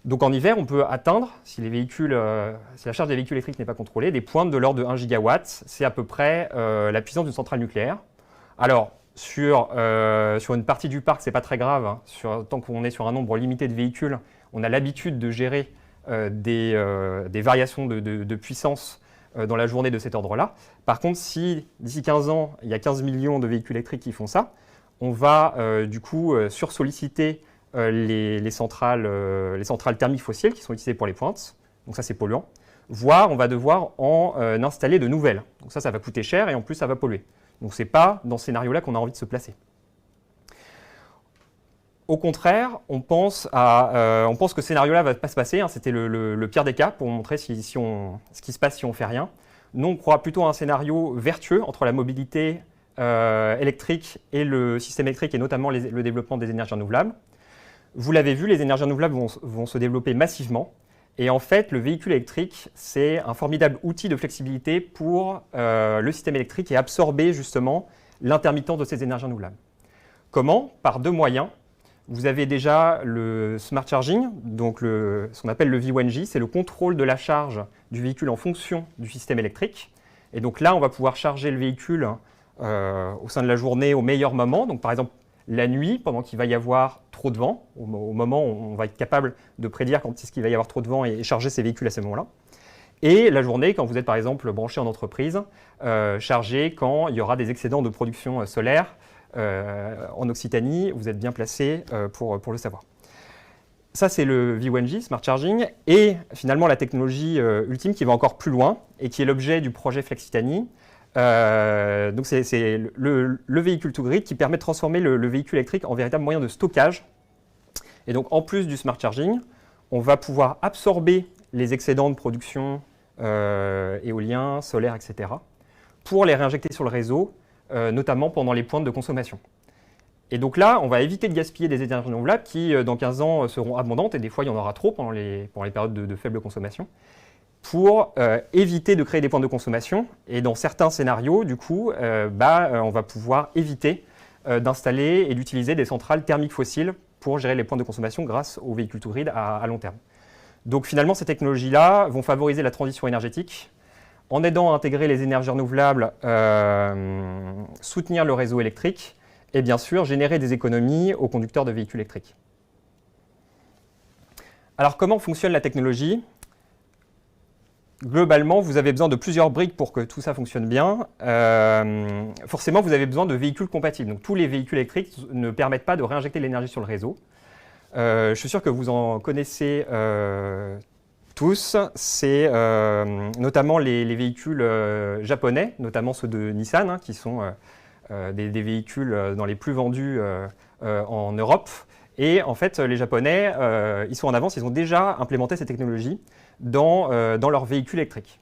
Donc en hiver, on peut atteindre, si la charge des véhicules électriques n'est pas contrôlée, des pointes de l'ordre de 1 gigawatt. C'est à peu près la puissance d'une centrale nucléaire. Alors, sur une partie du parc, ce n'est pas très grave. Hein. Tant qu'on est sur un nombre limité de véhicules, on a l'habitude de gérer des variations de puissance dans la journée de cet ordre-là. Par contre, si d'ici 15 ans, il y a 15 millions de véhicules électriques qui font ça, on va du coup sursolliciter les centrales thermiques fossiles qui sont utilisées pour les pointes. Donc ça, c'est polluant. Voire, on va devoir en installer de nouvelles. Donc ça va coûter cher et en plus, ça va polluer. Donc ce n'est pas dans ce scénario-là qu'on a envie de se placer. Au contraire, on pense que ce scénario-là ne va pas se passer. Hein. C'était le pire des cas pour montrer ce qui se passe si on ne fait rien. Nous, on croit plutôt à un scénario vertueux entre la mobilité électrique et le système électrique, et notamment le développement des énergies renouvelables. Vous l'avez vu, les énergies renouvelables vont se développer massivement. Et en fait, le véhicule électrique, c'est un formidable outil de flexibilité pour le système électrique et absorber justement l'intermittence de ces énergies renouvelables. Comment? Par deux moyens. Vous avez déjà le smart charging, donc ce qu'on appelle le V1J, c'est le contrôle de la charge du véhicule en fonction du système électrique. Et donc là, on va pouvoir charger le véhicule au sein de la journée au meilleur moment. Donc par exemple, la nuit, pendant qu'il va y avoir trop de vent, au moment où on va être capable de prédire quand est-ce qu'il va y avoir trop de vent et charger ces véhicules à ce moment-là. Et la journée, quand vous êtes par exemple branché en entreprise, chargé quand il y aura des excédents de production solaire en Occitanie, vous êtes bien placé pour le savoir. Ça, c'est le V1J, Smart Charging, et finalement la technologie ultime qui va encore plus loin et qui est l'objet du projet Flexitanie. Donc c'est le véhicule to grid qui permet de transformer le véhicule électrique en véritable moyen de stockage. Et donc en plus du Smart Charging, on va pouvoir absorber les excédents de production éolien, solaire, etc. pour les réinjecter sur le réseau, notamment pendant les pointes de consommation. Et donc là, on va éviter de gaspiller des énergies renouvelables qui, dans 15 ans, seront abondantes, et des fois, il y en aura trop pendant les périodes de faible consommation, pour éviter de créer des pointes de consommation. Et dans certains scénarios, du coup, on va pouvoir éviter d'installer et d'utiliser des centrales thermiques fossiles pour gérer les pointes de consommation grâce aux véhicules to grid à long terme. Donc finalement, ces technologies-là vont favoriser la transition énergétique en aidant à intégrer les énergies renouvelables, soutenir le réseau électrique, et bien sûr générer des économies aux conducteurs de véhicules électriques. Alors comment fonctionne la technologie? Globalement, vous avez besoin de plusieurs briques pour que tout ça fonctionne bien. Forcément, vous avez besoin de véhicules compatibles. Donc tous les véhicules électriques ne permettent pas de réinjecter l'énergie sur le réseau. Je suis sûr que vous en connaissez tous. C'est notamment les véhicules japonais, notamment ceux de Nissan, hein, qui sont des véhicules dans les plus vendus en Europe. Et en fait, les Japonais, ils sont en avance, ils ont déjà implémenté ces technologies dans leurs véhicules électriques.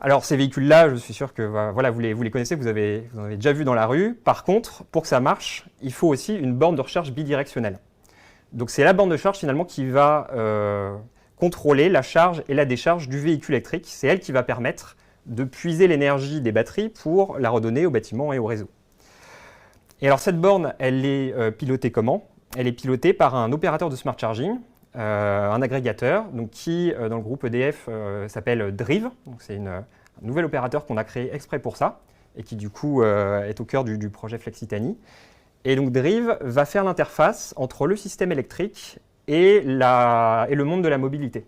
Alors ces véhicules-là, je suis sûr que voilà, vous les connaissez, vous en avez déjà vu dans la rue. Par contre, pour que ça marche, il faut aussi une borne de recharge bidirectionnelle. Donc c'est la borne de charge finalement qui va contrôler la charge et la décharge du véhicule électrique. C'est elle qui va permettre de puiser l'énergie des batteries pour la redonner au bâtiment et au réseau. Et alors cette borne, elle est pilotée comment? Elle est pilotée par un opérateur de smart charging, un agrégateur, donc qui dans le groupe EDF s'appelle Drive. C'est un nouvel opérateur qu'on a créé exprès pour ça et qui du coup est au cœur du projet Flexitanie. Et donc Drive va faire l'interface entre le système électrique et le monde de la mobilité.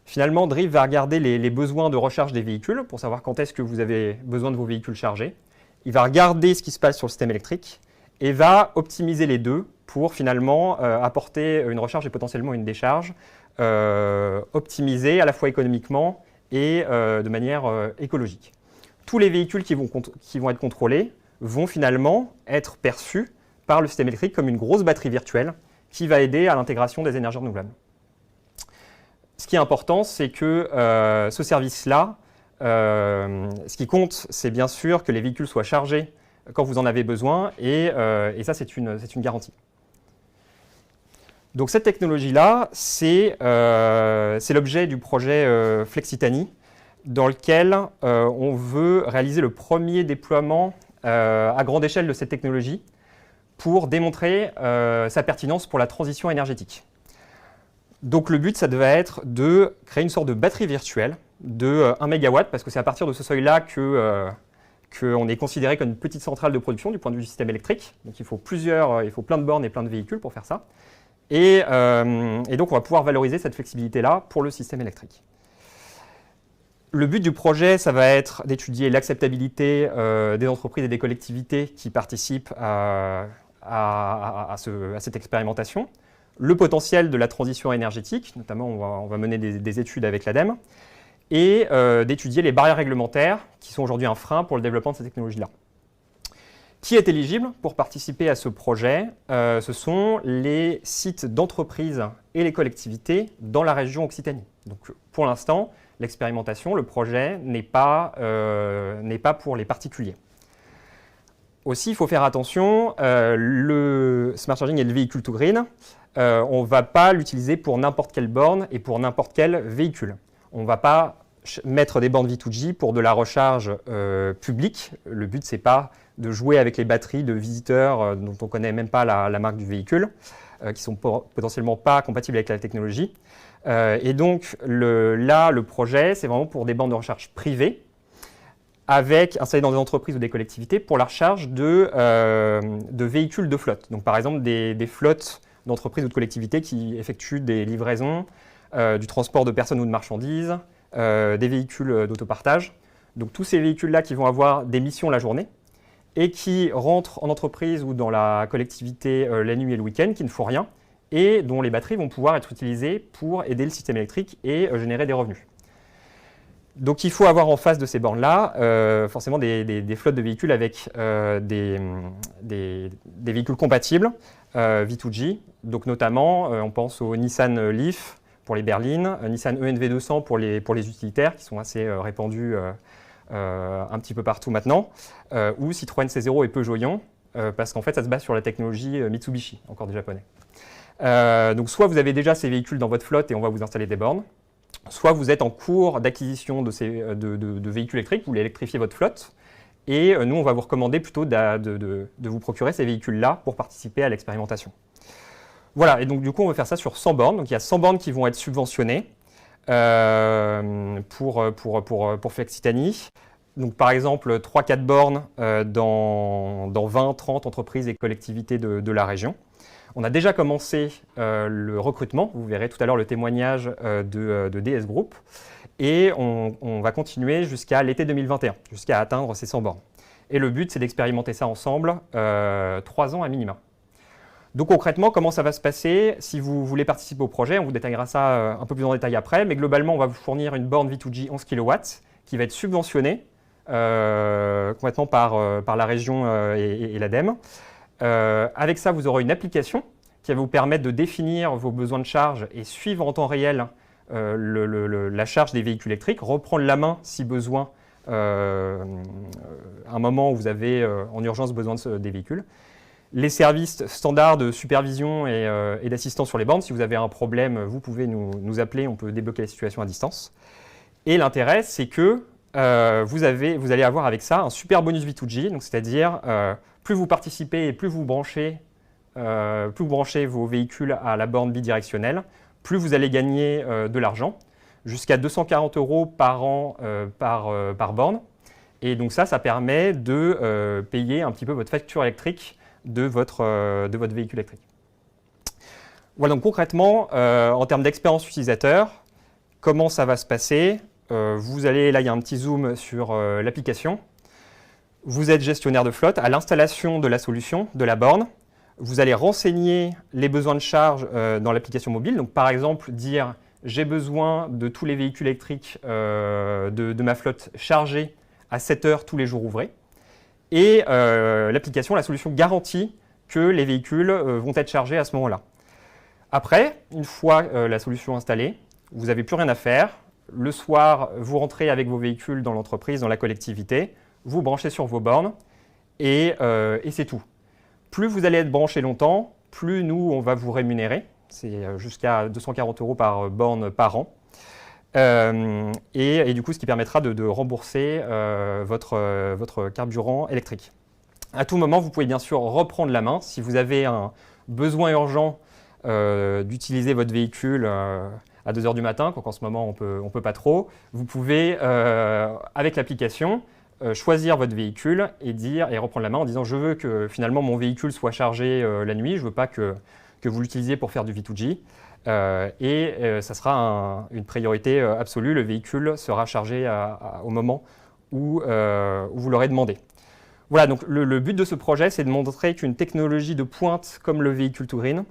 Finalement, Drive va regarder les besoins de recharge des véhicules pour savoir quand est-ce que vous avez besoin de vos véhicules chargés. Il va regarder ce qui se passe sur le système électrique et va optimiser les deux pour finalement apporter une recharge et potentiellement une décharge optimisée à la fois économiquement et de manière écologique. Tous les véhicules qui vont être contrôlés vont finalement être perçus par le système électrique comme une grosse batterie virtuelle qui va aider à l'intégration des énergies renouvelables. Ce qui est important, c'est que ce service-là, ce qui compte, c'est bien sûr que les véhicules soient chargés quand vous en avez besoin, et ça, c'est une garantie. Donc cette technologie-là, c'est l'objet du projet Flexitanie, dans lequel on veut réaliser le premier déploiement à grande échelle de cette technologie pour démontrer sa pertinence pour la transition énergétique. Donc le but, ça devait être de créer une sorte de batterie virtuelle de 1 MW, parce que c'est à partir de ce seuil-là qu'on est considéré comme une petite centrale de production du point de vue du système électrique. Donc il faut plein de bornes et plein de véhicules pour faire ça. Et donc on va pouvoir valoriser cette flexibilité-là pour le système électrique. Le but du projet, ça va être d'étudier l'acceptabilité des entreprises et des collectivités qui participent à cette expérimentation, le potentiel de la transition énergétique, notamment on va mener des études avec l'ADEME, et d'étudier les barrières réglementaires qui sont aujourd'hui un frein pour le développement de ces technologies-là. Qui est éligible pour participer à ce projet? Ce sont les sites d'entreprises et les collectivités dans la région Occitanie. Donc pour l'instant, l'expérimentation, le projet n'est pas pour les particuliers. Aussi, il faut faire attention, le smart charging et le véhicule to grid, on ne va pas l'utiliser pour n'importe quelle borne et pour n'importe quel véhicule. On ne va pas mettre des bornes V2G pour de la recharge publique. Le but, ce n'est pas de jouer avec les batteries de visiteurs dont on ne connaît même pas la marque du véhicule, qui ne sont potentiellement pas compatibles avec la technologie. Et donc là, le projet, c'est vraiment pour des bornes de recharge privées, installées dans des entreprises ou des collectivités, pour la recharge de véhicules de flotte. Donc par exemple, des flottes d'entreprises ou de collectivités qui effectuent des livraisons, du transport de personnes ou de marchandises, des véhicules d'autopartage. Donc tous ces véhicules-là qui vont avoir des missions la journée et qui rentrent en entreprise ou dans la collectivité la nuit et le week-end, qui ne font rien, et dont les batteries vont pouvoir être utilisées pour aider le système électrique et générer des revenus. Donc il faut avoir en face de ces bornes-là forcément des flottes de véhicules avec des véhicules compatibles V2G. Donc notamment, on pense au Nissan Leaf pour les berlines, Nissan ENV200 pour les utilitaires qui sont assez répandus un petit peu partout maintenant, ou Citroën C0 et Peugeot Ion, parce qu'en fait ça se base sur la technologie Mitsubishi, encore des japonais. Donc soit vous avez déjà ces véhicules dans votre flotte et on va vous installer des bornes, soit vous êtes en cours d'acquisition de véhicules électriques, vous voulez électrifier votre flotte, et nous on va vous recommander plutôt de vous procurer ces véhicules-là pour participer à l'expérimentation. Voilà, et donc du coup on va faire ça sur 100 bornes, donc il y a 100 bornes qui vont être subventionnées pour Flexitanie. Donc par exemple 3-4 bornes dans 20-30 entreprises et collectivités de la région. On a déjà commencé le recrutement, vous verrez tout à l'heure le témoignage de DS Group, et on va continuer jusqu'à l'été 2021, jusqu'à atteindre ces 100 bornes. Et le but, c'est d'expérimenter ça ensemble 3 ans à minima. Donc concrètement, comment ça va se passer? Si vous voulez participer au projet, on vous détaillera ça un peu plus en détail après, mais globalement, on va vous fournir une borne V2G 11 kW qui va être subventionnée complètement par la région et l'ADEME. Avec ça, vous aurez une application qui va vous permettre de définir vos besoins de charge et suivre en temps réel la charge des véhicules électriques, reprendre la main si besoin à un moment où vous avez en urgence besoin des véhicules. Les services standards de supervision et d'assistance sur les bornes, si vous avez un problème, vous pouvez nous appeler, on peut débloquer la situation à distance. Et l'intérêt, c'est que vous allez avoir avec ça un super bonus V2G, donc c'est-à-dire plus vous participez et plus vous branchez vos véhicules à la borne bidirectionnelle, plus vous allez gagner de l'argent, jusqu'à 240 € par an par borne. Et donc ça permet de payer un petit peu votre facture électrique de votre véhicule électrique. Voilà, donc concrètement, en termes d'expérience utilisateur, comment ça va se passer? Vous allez, là il y a un petit zoom sur l'application. Vous êtes gestionnaire de flotte. À l'installation de la solution, de la borne, vous allez renseigner les besoins de charge dans l'application mobile. Donc par exemple, dire j'ai besoin de tous les véhicules électriques de ma flotte chargés à 7 heures tous les jours ouvrés. Et l'application, la solution garantit que les véhicules vont être chargés à ce moment-là. Après, une fois la solution installée, vous n'avez plus rien à faire. Le soir, vous rentrez avec vos véhicules dans l'entreprise, dans la collectivité, vous branchez sur vos bornes et c'est tout. Plus vous allez être branché longtemps, plus nous, on va vous rémunérer. C'est jusqu'à 240 € par borne par an. Et du coup, ce qui permettra de rembourser votre carburant électrique. À tout moment, vous pouvez bien sûr reprendre la main. Si vous avez un besoin urgent d'utiliser votre véhicule à 2 h du matin, quand en ce moment on peut pas trop, vous pouvez, avec l'application, choisir votre véhicule et reprendre la main en disant je veux que finalement mon véhicule soit chargé la nuit, je ne veux pas que vous l'utilisiez pour faire du V2G. Ça sera une priorité absolue, le véhicule sera chargé au moment où vous l'aurez demandé. Voilà, donc le but de ce projet, c'est de montrer qu'une technologie de pointe comme le véhicule to green,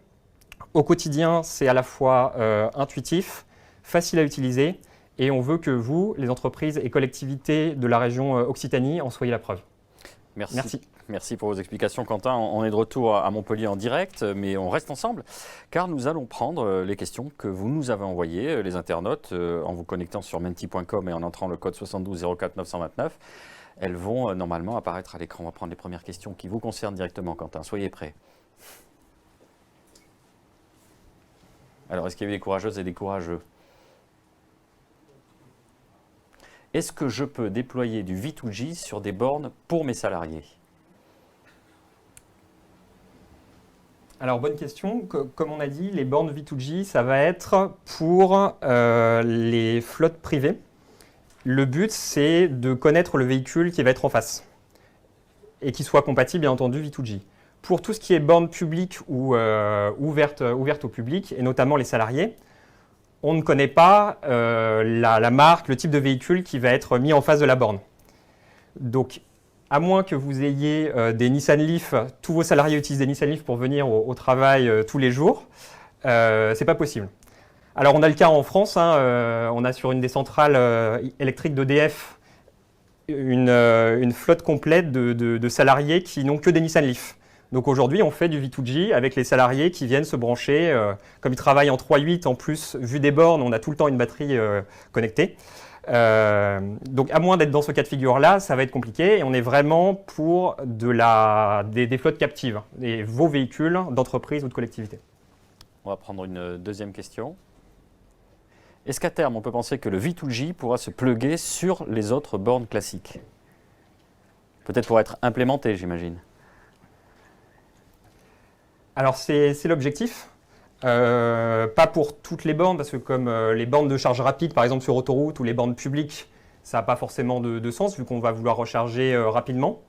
au quotidien, c'est à la fois intuitif, facile à utiliser, et on veut que vous, les entreprises et collectivités de la région Occitanie, en soyez la preuve. Merci. Merci pour vos explications, Quentin. On est de retour à Montpellier en direct, mais on reste ensemble car nous allons prendre les questions que vous nous avez envoyées, les internautes, en vous connectant sur menti.com et en entrant le code 72 04 929. Elles vont normalement apparaître à l'écran. On va prendre les premières questions qui vous concernent directement, Quentin. Soyez prêts. Alors, est-ce qu'il y a eu des courageuses et des courageux? Est-ce que je peux déployer du V2G sur des bornes pour mes salariés? Alors, bonne question. Comme on a dit, les bornes V2G, ça va être pour les flottes privées. Le but, c'est de connaître le véhicule qui va être en face et qui soit compatible, bien entendu, V2G. Pour tout ce qui est bornes publiques ou ouvertes au public, et notamment les salariés, on ne connaît pas la marque, le type de véhicule qui va être mis en face de la borne. Donc, à moins que vous ayez des Nissan Leaf, tous vos salariés utilisent des Nissan Leaf pour venir au travail tous les jours, c'est pas possible. Alors on a le cas en France, hein, on a sur une des centrales électriques d'EDF une flotte complète de salariés qui n'ont que des Nissan Leaf. Donc aujourd'hui on fait du V2G avec les salariés qui viennent se brancher, comme ils travaillent en 3.8 en plus, vu des bornes, on a tout le temps une batterie connectée. Donc à moins d'être dans ce cas de figure-là, ça va être compliqué et on est vraiment pour des flottes captives, vos véhicules d'entreprise ou de collectivité. On va prendre une deuxième question. Est-ce qu'à terme, on peut penser que le V2G pourra se plugger sur les autres bornes classiques? Peut-être pour être implémenté, j'imagine. Alors c'est l'objectif. Pas pour toutes les bornes, parce que comme les bornes de charge rapide, par exemple sur autoroute, ou les bornes publiques, ça n'a pas forcément de sens, vu qu'on va vouloir recharger rapidement.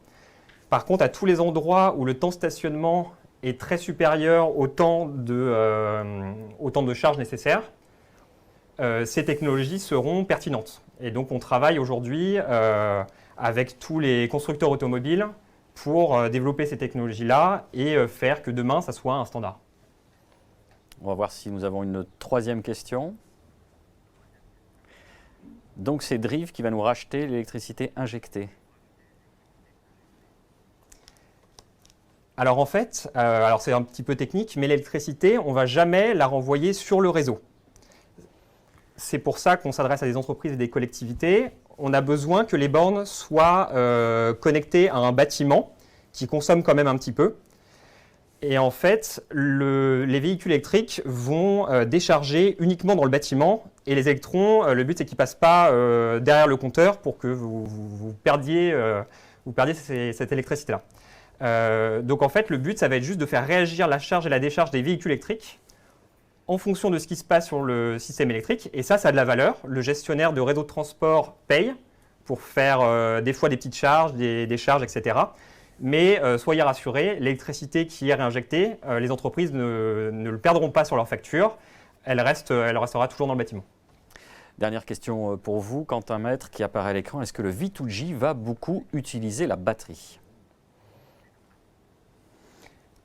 Par contre, à tous les endroits où le temps de stationnement est très supérieur au temps de charge nécessaire, ces technologies seront pertinentes. Et donc on travaille aujourd'hui avec tous les constructeurs automobiles pour développer ces technologies-là et faire que demain, ça soit un standard. On va voir si nous avons une troisième question. Donc c'est Drive qui va nous racheter l'électricité injectée. Alors en fait, c'est un petit peu technique, mais l'électricité, on ne va jamais la renvoyer sur le réseau. C'est pour ça qu'on s'adresse à des entreprises et des collectivités. On a besoin que les bornes soient connectées à un bâtiment qui consomme quand même un petit peu. Et en fait, les véhicules électriques vont décharger uniquement dans le bâtiment. Et les électrons, le but, c'est qu'ils ne passent pas derrière le compteur pour que vous perdiez cette électricité-là. Donc en fait, le but, ça va être juste de faire réagir la charge et la décharge des véhicules électriques en fonction de ce qui se passe sur le système électrique. Et ça a de la valeur. Le gestionnaire de réseau de transport paye pour faire des fois des petites charges, des charges, etc. Mais soyez rassurés, l'électricité qui est réinjectée, les entreprises ne le perdront pas sur leur facture. Elle restera toujours dans le bâtiment. Dernière question pour vous, Quentin Maître, qui apparaît à l'écran. Est-ce que le V2G va beaucoup utiliser la batterie ?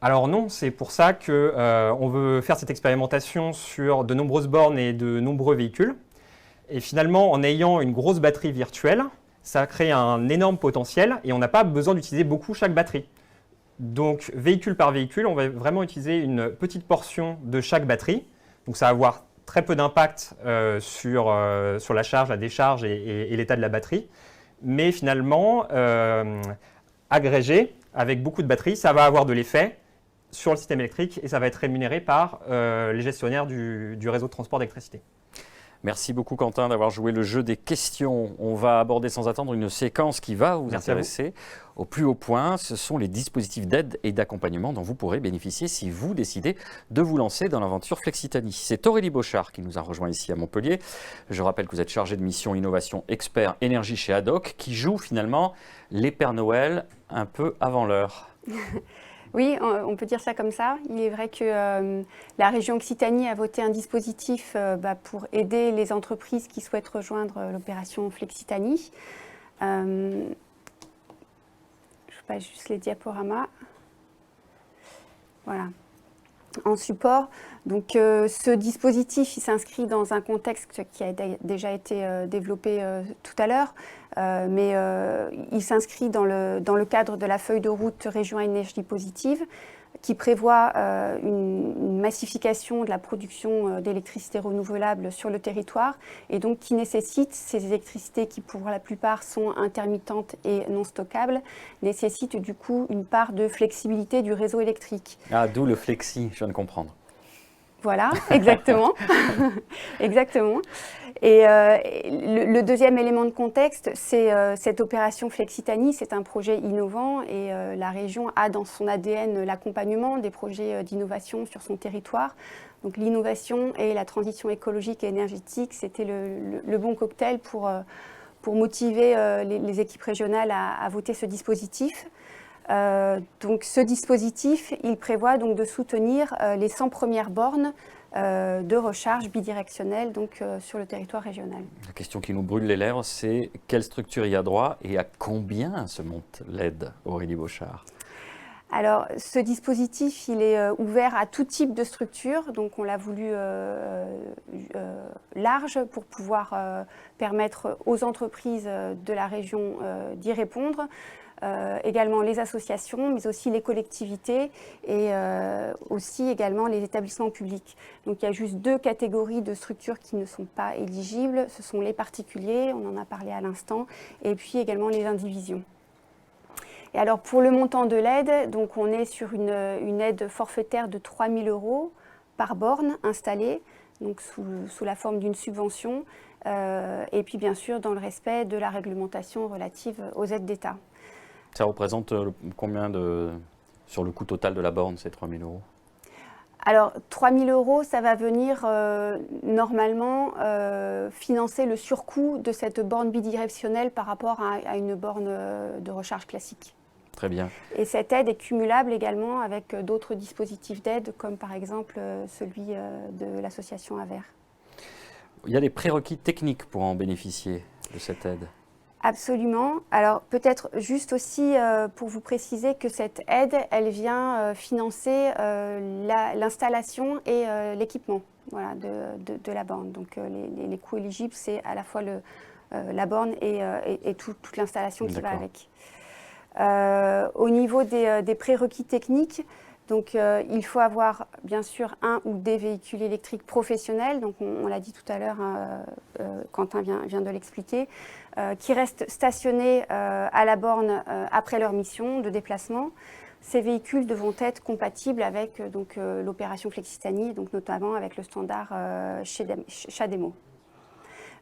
Alors non, c'est pour ça qu'on veut faire cette expérimentation sur de nombreuses bornes et de nombreux véhicules. Et finalement, en ayant une grosse batterie virtuelle, ça crée un énorme potentiel et on n'a pas besoin d'utiliser beaucoup chaque batterie. Donc véhicule par véhicule, on va vraiment utiliser une petite portion de chaque batterie. Donc ça va avoir très peu d'impact sur la charge, la décharge et l'état de la batterie. Mais finalement, agrégé avec beaucoup de batteries, ça va avoir de l'effet sur le système électrique et ça va être rémunéré par les gestionnaires du réseau de transport d'électricité. Merci beaucoup Quentin d'avoir joué le jeu des questions. On va aborder sans attendre une séquence qui va vous intéresser au plus haut point. Ce sont les dispositifs d'aide et d'accompagnement dont vous pourrez bénéficier si vous décidez de vous lancer dans l'aventure Flexitanie. C'est Aurélie Bochard qui nous a rejoint ici à Montpellier. Je rappelle que vous êtes chargé de mission innovation expert énergie chez Haddock qui joue finalement les Pères Noël un peu avant l'heure. Oui, on peut dire ça comme ça. Il est vrai que la région Occitanie a voté un dispositif pour aider les entreprises qui souhaitent rejoindre l'opération Flexitanie. Je passe juste les diaporamas. Voilà. En support. Donc ce dispositif, il s'inscrit dans un contexte qui a déjà été développé tout à l'heure, mais il s'inscrit dans le cadre de la feuille de route Région à énergie positive, qui prévoit une massification de la production d'électricité renouvelable sur le territoire et donc qui nécessite, ces électricités qui pour la plupart sont intermittentes et non stockables, nécessitent du coup une part de flexibilité du réseau électrique. Ah, d'où le flexi, je viens de comprendre. Voilà, exactement. Exactement. Et le deuxième élément de contexte, c'est cette opération Flexitanie. C'est un projet innovant et la région a dans son ADN l'accompagnement des projets d'innovation sur son territoire. Donc l'innovation et la transition écologique et énergétique, c'était le bon cocktail pour motiver les équipes régionales à voter ce dispositif. Donc ce dispositif, il prévoit donc de soutenir les 100 premières bornes de recharge bidirectionnelle donc, sur le territoire régional. La question qui nous brûle les lèvres, c'est quelle structure y a droit et à combien se monte l'aide, Aurélie Beauchard? Alors, ce dispositif, il est ouvert à tout type de structure, donc on l'a voulu large pour pouvoir permettre aux entreprises de la région d'y répondre. Également les associations, mais aussi les collectivités et aussi également les établissements publics. Donc il y a juste 2 catégories de structures qui ne sont pas éligibles. Ce sont les particuliers, on en a parlé à l'instant, et puis également les indivisions. Et alors pour le montant de l'aide, donc on est sur une aide forfaitaire de 3 000 € par borne installée, donc sous la forme d'une subvention, et puis bien sûr dans le respect de la réglementation relative aux aides d'État. Ça représente combien sur le coût total de la borne, ces 3 000 €? Alors, 3 000 €, ça va venir normalement financer le surcoût de cette borne bidirectionnelle par rapport à une borne de recharge classique. Très bien. Et cette aide est cumulable également avec d'autres dispositifs d'aide, comme par exemple celui de l'association AVER. Il y a des prérequis techniques pour en bénéficier de cette aide? Absolument. Alors peut-être juste aussi pour vous préciser que cette aide, elle vient financer l'installation et l'équipement voilà, de la borne. Donc les coûts éligibles, c'est à la fois la borne et toute l'installation qui va avec. Au niveau des prérequis techniques, donc il faut avoir bien sûr un ou des véhicules électriques professionnels, donc on l'a dit tout à l'heure, Quentin vient de l'expliquer, qui restent stationnés à la borne après leur mission de déplacement. Ces véhicules devront être compatibles avec l'opération Flexitanie, donc notamment avec le standard CHAdeMO.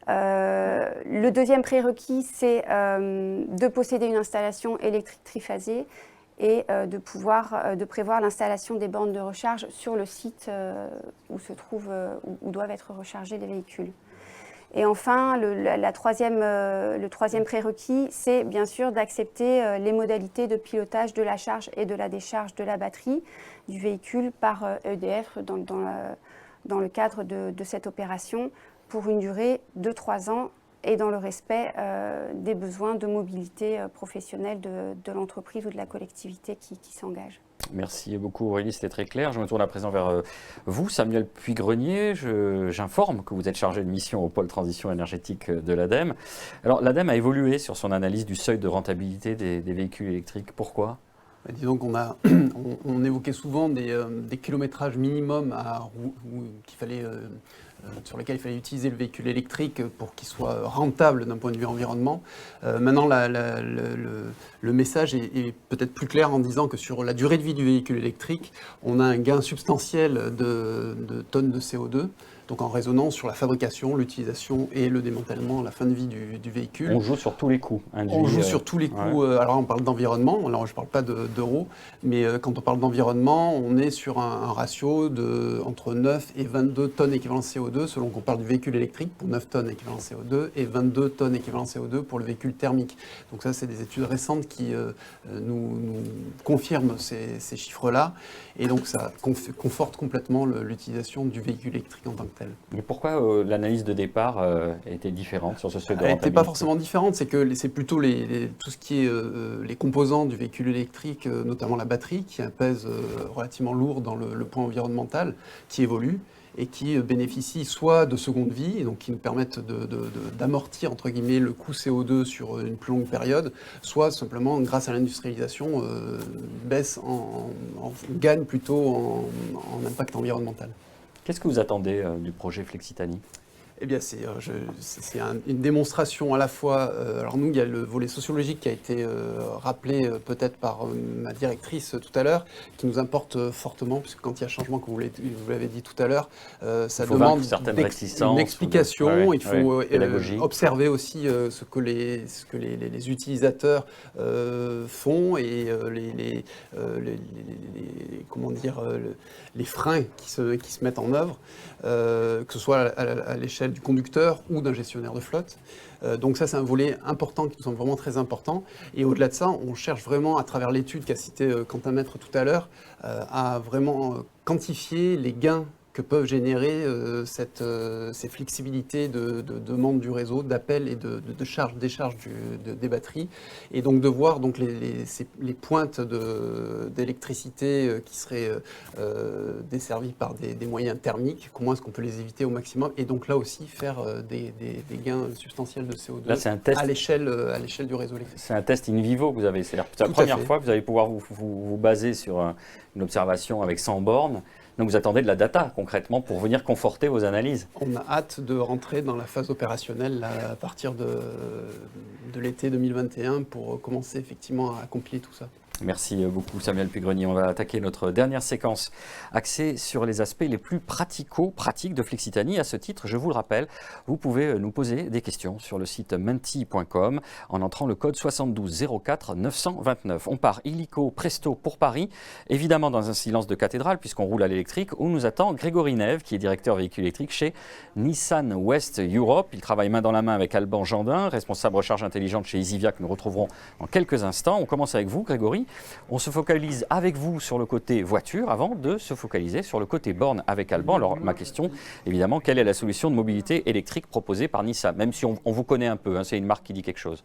Le deuxième prérequis, c'est de posséder une installation électrique triphasée et de prévoir l'installation des bornes de recharge sur le site où doivent être rechargés les véhicules. Et enfin, le troisième prérequis, c'est bien sûr d'accepter les modalités de pilotage de la charge et de la décharge de la batterie du véhicule par EDF dans le cadre de cette opération pour une durée de 3 ans et dans le respect des besoins de mobilité professionnelle de l'entreprise ou de la collectivité qui s'engage. Merci beaucoup Aurélie, c'était très clair. Je me tourne à présent vers vous, Samuel Puy-Grenier. J'informe que vous êtes chargé de mission au pôle transition énergétique de l'ADEME. Alors l'ADEME a évolué sur son analyse du seuil de rentabilité des véhicules électriques. Pourquoi ? Disons on évoquait souvent des kilométrages minimums sur lesquels il fallait utiliser le véhicule électrique pour qu'il soit rentable d'un point de vue environnement. Maintenant, le message est peut-être plus clair en disant que sur la durée de vie du véhicule électrique, on a un gain substantiel de tonnes de CO2. Donc en raisonnant sur la fabrication, l'utilisation et le démantèlement à la fin de vie du véhicule. On joue sur tous les coûts induits. On joue sur tous les coûts. Alors on parle d'environnement, alors je ne parle pas d'euros, mais quand on parle d'environnement, on est sur un ratio entre 9 et 22 tonnes équivalent CO2, selon qu'on parle du véhicule électrique, pour 9 tonnes équivalent CO2, et 22 tonnes équivalent CO2 pour le véhicule thermique. Donc ça, c'est des études récentes qui nous confirment ces chiffres-là, et donc ça conforte complètement l'utilisation du véhicule électrique en tant que tel. Mais pourquoi l'analyse de départ était différente sur ce seuil de rentabilité ? Elle n'était pas forcément différente, c'est plutôt tout ce qui est les composants du véhicule électrique, notamment la batterie, qui pèse relativement lourd dans le point environnemental, qui évolue et qui bénéficie soit de seconde vie, et donc qui nous permettent d'amortir entre guillemets le coût CO2 sur une plus longue période, soit simplement grâce à l'industrialisation gagne plutôt en impact environnemental. Qu'est-ce que vous attendez du projet Flexitanie ? Eh bien, c'est une démonstration à la fois. Alors nous, il y a le volet sociologique qui a été rappelé peut-être par ma directrice tout à l'heure, qui nous importe fortement, puisque quand il y a changement, comme vous l'avez dit tout à l'heure, ça demande une explication. Il faut observer aussi ce que les utilisateurs font et les freins qui se mettent en œuvre, que ce soit à l'échelle du conducteur ou d'un gestionnaire de flotte. Donc ça, c'est un volet important qui nous semble vraiment très important. Et au-delà de ça, on cherche vraiment, à travers l'étude qu'a cité Quentin Maître tout à l'heure, à vraiment quantifier les gains que peuvent générer ces flexibilités de demande du réseau, d'appel et de charge, décharge des batteries. Et donc de voir donc, les pointes d'électricité qui seraient desservies par des moyens thermiques, comment est-ce qu'on peut les éviter au maximum, et donc là aussi faire des gains substantiels de CO2 là, c'est un test, à l'échelle du réseau électrique. C'est un test in vivo que vous avez, c'est la première fois que vous allez pouvoir vous baser sur une observation avec 100 bornes. Donc vous attendez de la data concrètement pour venir conforter vos analyses. On a hâte de rentrer dans la phase opérationnelle là, à partir de l'été 2021 pour commencer effectivement à compiler tout ça. Merci beaucoup Samuel Puy-Grenier. On va attaquer notre dernière séquence axée sur les aspects les plus pratico-pratiques de Flexitanie. À ce titre, je vous le rappelle, vous pouvez nous poser des questions sur le site menti.com en entrant le code 72 04 929. On part illico presto pour Paris, évidemment dans un silence de cathédrale puisqu'on roule à l'électrique, où nous attend Grégory Neve qui est directeur véhicule électrique chez Nissan West Europe. Il travaille main dans la main avec Alban Jandin, responsable recharge intelligente chez Isivia que nous retrouverons en quelques instants. On commence avec vous Grégory. On se focalise avec vous sur le côté voiture avant de se focaliser sur le côté borne avec Alban. Alors ma question, évidemment, quelle est la solution de mobilité électrique proposée par Nissan? Même si on vous connaît un peu, hein, c'est une marque qui dit quelque chose.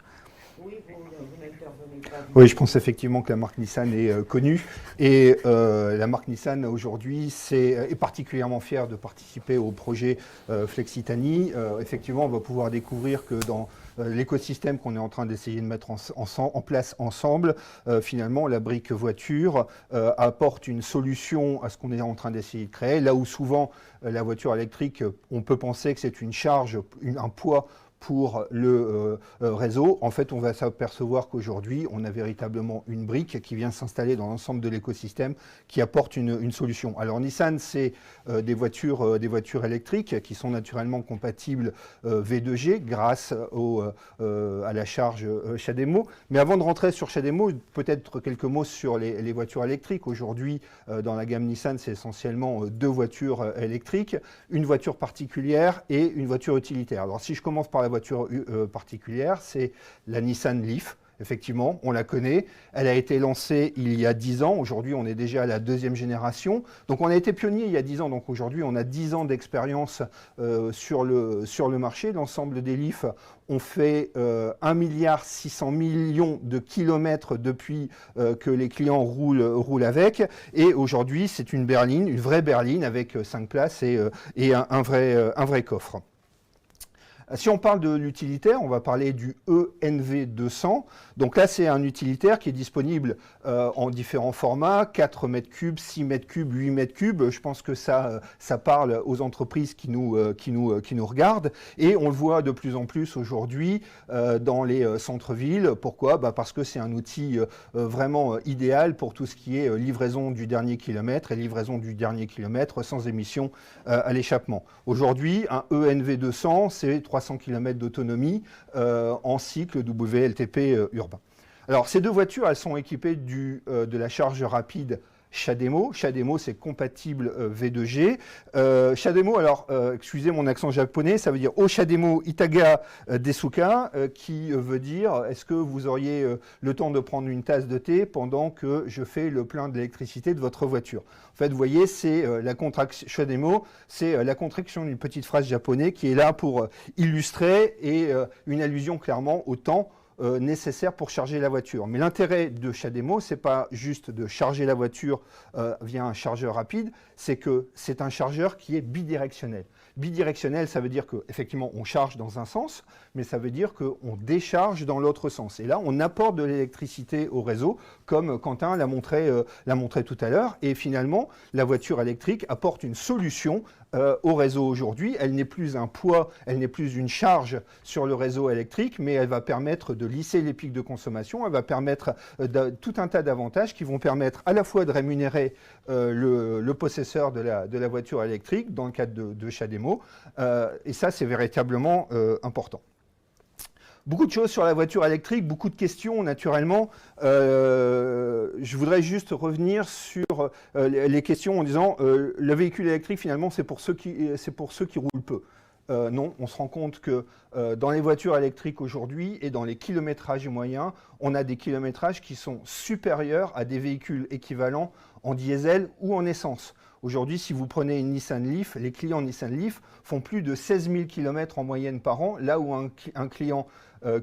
Oui, je pense effectivement que la marque Nissan est connue et la marque Nissan aujourd'hui est particulièrement fière de participer au projet Flexitanie. Effectivement, on va pouvoir découvrir que dans l'écosystème qu'on est en train d'essayer de mettre en place ensemble, finalement, la brique voiture apporte une solution à ce qu'on est en train d'essayer de créer. Là où souvent la voiture électrique, on peut penser que c'est une charge, un poids pour le réseau. En fait, on va s'apercevoir qu'aujourd'hui, on a véritablement une brique qui vient s'installer dans l'ensemble de l'écosystème qui apporte une solution. Alors Nissan, c'est des voitures électriques qui sont naturellement compatibles V2G grâce à la charge CHAdeMO. Mais avant de rentrer sur CHAdeMO, peut-être quelques mots sur les voitures électriques. Aujourd'hui, dans la gamme Nissan, c'est essentiellement deux voitures électriques, une voiture particulière et une voiture utilitaire. Alors si je commence par la voiture particulière, c'est la Nissan Leaf. Effectivement, on la connaît. Elle a été lancée il y a 10 ans. Aujourd'hui, on est déjà à la deuxième génération. Donc, on a été pionnier il y a 10 ans. Donc, aujourd'hui, on a 10 ans d'expérience sur le marché. L'ensemble des Leaf ont fait 1,6 milliard de kilomètres depuis que les clients roulent avec. Et aujourd'hui, c'est une berline, une vraie berline avec 5 places et un vrai coffre. Si on parle de l'utilitaire, on va parler du ENV200. Donc là, c'est un utilitaire qui est disponible en différents formats, 4 mètres cubes, 6 mètres cubes, 8 mètres cubes. Je pense que ça parle aux entreprises qui nous regardent. Et on le voit de plus en plus aujourd'hui dans les centres-villes. Pourquoi ? Parce que c'est un outil vraiment idéal pour tout ce qui est livraison du dernier kilomètre et livraison du dernier kilomètre sans émission à l'échappement. Aujourd'hui, un ENV200, c'est 300 km d'autonomie en cycle WLTP urbain. Alors ces deux voitures, elles sont équipées de la charge rapide CHAdeMO. CHAdeMO, c'est compatible V2G. CHAdeMO, alors, excusez mon accent japonais, ça veut dire Oshademo Itaga Desuka, qui veut dire, est-ce que vous auriez le temps de prendre une tasse de thé pendant que je fais le plein d'électricité de votre voiture? En fait, vous voyez, c'est la contraction, CHAdeMO, c'est la contraction d'une petite phrase japonaise qui est là pour illustrer et une allusion clairement au temps nécessaire pour charger la voiture. Mais l'intérêt de CHAdeMO, c'est pas juste de charger la voiture via un chargeur rapide, c'est que c'est un chargeur qui est bidirectionnel. Bidirectionnel, ça veut dire qu'effectivement, on charge dans un sens, mais ça veut dire qu'on décharge dans l'autre sens. Et là, on apporte de l'électricité au réseau, comme Quentin l'a montré tout à l'heure. Et finalement, la voiture électrique apporte une solution au réseau aujourd'hui. Elle n'est plus un poids, elle n'est plus une charge sur le réseau électrique, mais elle va permettre de lisser les pics de consommation, elle va permettre tout un tas d'avantages qui vont permettre à la fois de rémunérer le possesseur de la voiture électrique dans le cadre de CHAdeMO, et ça c'est véritablement important. Beaucoup de choses sur la voiture électrique, beaucoup de questions naturellement. Je voudrais juste revenir sur les questions en disant le véhicule électrique finalement c'est pour ceux qui roulent peu. Non, on se rend compte que dans les voitures électriques aujourd'hui et dans les kilométrages moyens, on a des kilométrages qui sont supérieurs à des véhicules équivalents en diesel ou en essence. Aujourd'hui, si vous prenez une Nissan Leaf, les clients Nissan Leaf font plus de 16 000 km en moyenne par an, là où un client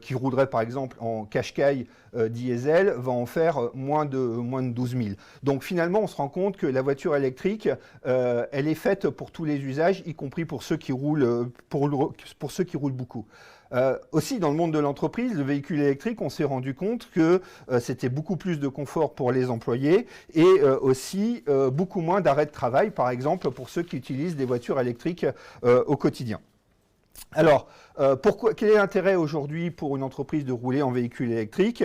qui roulerait par exemple en Qashqai diesel va en faire moins de 12 000. Donc finalement, on se rend compte que la voiture électrique, elle est faite pour tous les usages, y compris pour ceux qui roulent, pour ceux qui roulent beaucoup. Aussi, dans le monde de l'entreprise, le véhicule électrique, on s'est rendu compte que c'était beaucoup plus de confort pour les employés et aussi beaucoup moins d'arrêts de travail, par exemple, pour ceux qui utilisent des voitures électriques au quotidien. Alors, quel est l'intérêt aujourd'hui pour une entreprise de rouler en véhicule électrique?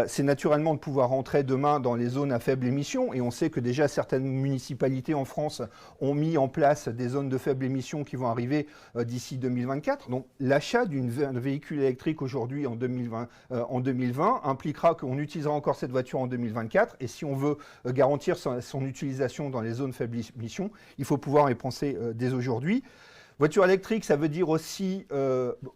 C'est naturellement de pouvoir rentrer demain dans les zones à faible émission, et on sait que déjà certaines municipalités en France ont mis en place des zones de faible émission qui vont arriver d'ici 2024. Donc l'achat d'un véhicule électrique aujourd'hui en 2020 impliquera qu'on utilisera encore cette voiture en 2024, et si on veut garantir son utilisation dans les zones faible émission, il faut pouvoir y penser dès aujourd'hui. Voiture électrique, ça veut dire aussi,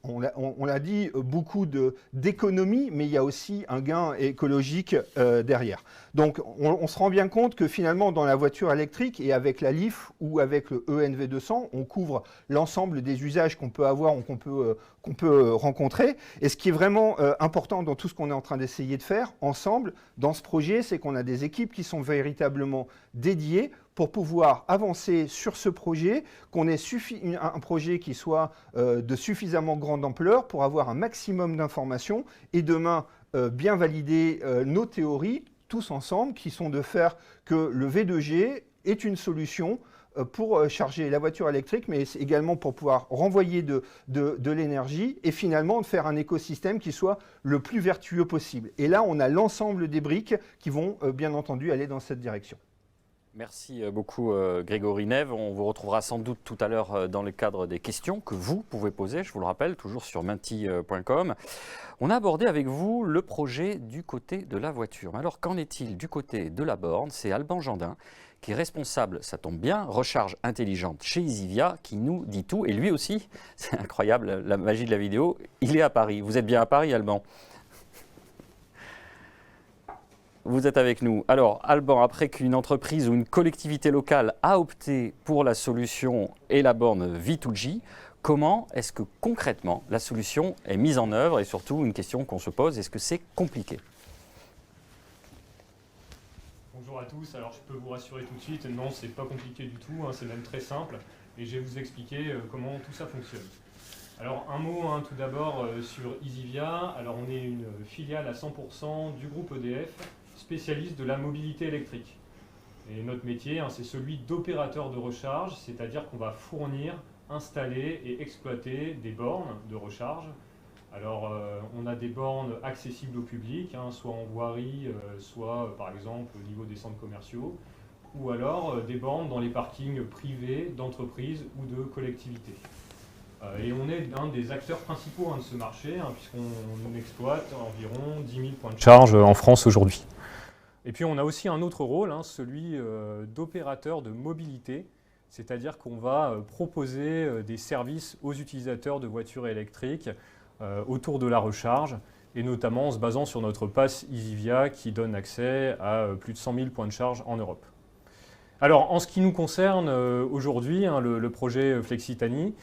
on l'a dit, beaucoup d'économie, mais il y a aussi un gain écologique derrière. Donc on se rend bien compte que finalement dans la voiture électrique et avec la Leaf ou avec le ENV200, on couvre l'ensemble des usages qu'on peut avoir ou qu'on peut rencontrer. Et ce qui est vraiment important dans tout ce qu'on est en train d'essayer de faire ensemble dans ce projet, c'est qu'on a des équipes qui sont véritablement dédiées pour pouvoir avancer sur ce projet, qu'on ait un projet qui soit de suffisamment grande ampleur pour avoir un maximum d'informations et demain bien valider nos théories, tous ensemble, qui sont de faire que le V2G est une solution pour charger la voiture électrique, mais également pour pouvoir renvoyer de l'énergie et finalement de faire un écosystème qui soit le plus vertueux possible. Et là, on a l'ensemble des briques qui vont bien entendu aller dans cette direction. Merci beaucoup Grégory Neve. On vous retrouvera sans doute tout à l'heure dans le cadre des questions que vous pouvez poser, je vous le rappelle, toujours sur menti.com. On a abordé avec vous le projet du côté de la voiture. Mais alors qu'en est-il du côté de la borne? C'est Alban Gendin qui est responsable, ça tombe bien, recharge intelligente chez Isivia, qui nous dit tout. Et lui aussi, c'est incroyable, la magie de la vidéo, il est à Paris. Vous êtes bien à Paris, Alban? Vous êtes avec nous. Alors, Alban, après qu'une entreprise ou une collectivité locale a opté pour la solution et la borne V2G, comment est-ce que concrètement la solution est mise en œuvre? Et surtout, une question qu'on se pose, est-ce que c'est compliqué? Bonjour à tous. Alors, je peux vous rassurer tout de suite, non, c'est pas compliqué du tout, hein, c'est même très simple. Et je vais vous expliquer comment tout ça fonctionne. Alors, un mot tout d'abord sur Isivia. Alors, on est une filiale à 100% du groupe EDF, spécialiste de la mobilité électrique. Et notre métier, c'est celui d'opérateur de recharge, c'est-à-dire qu'on va fournir, installer et exploiter des bornes de recharge. Alors, on a des bornes accessibles au public, soit en voirie, soit par exemple au niveau des centres commerciaux, ou alors des bornes dans les parkings privés d'entreprises ou de collectivités. Et on est un des acteurs principaux de ce marché, puisqu'on exploite environ 10 000 points de charge en France aujourd'hui. Et puis on a aussi un autre rôle, celui d'opérateur de mobilité, c'est-à-dire qu'on va proposer des services aux utilisateurs de voitures électriques autour de la recharge, et notamment en se basant sur notre pass Isivia qui donne accès à plus de 100 000 points de charge en Europe. Alors en ce qui nous concerne aujourd'hui, le projet Flexitani,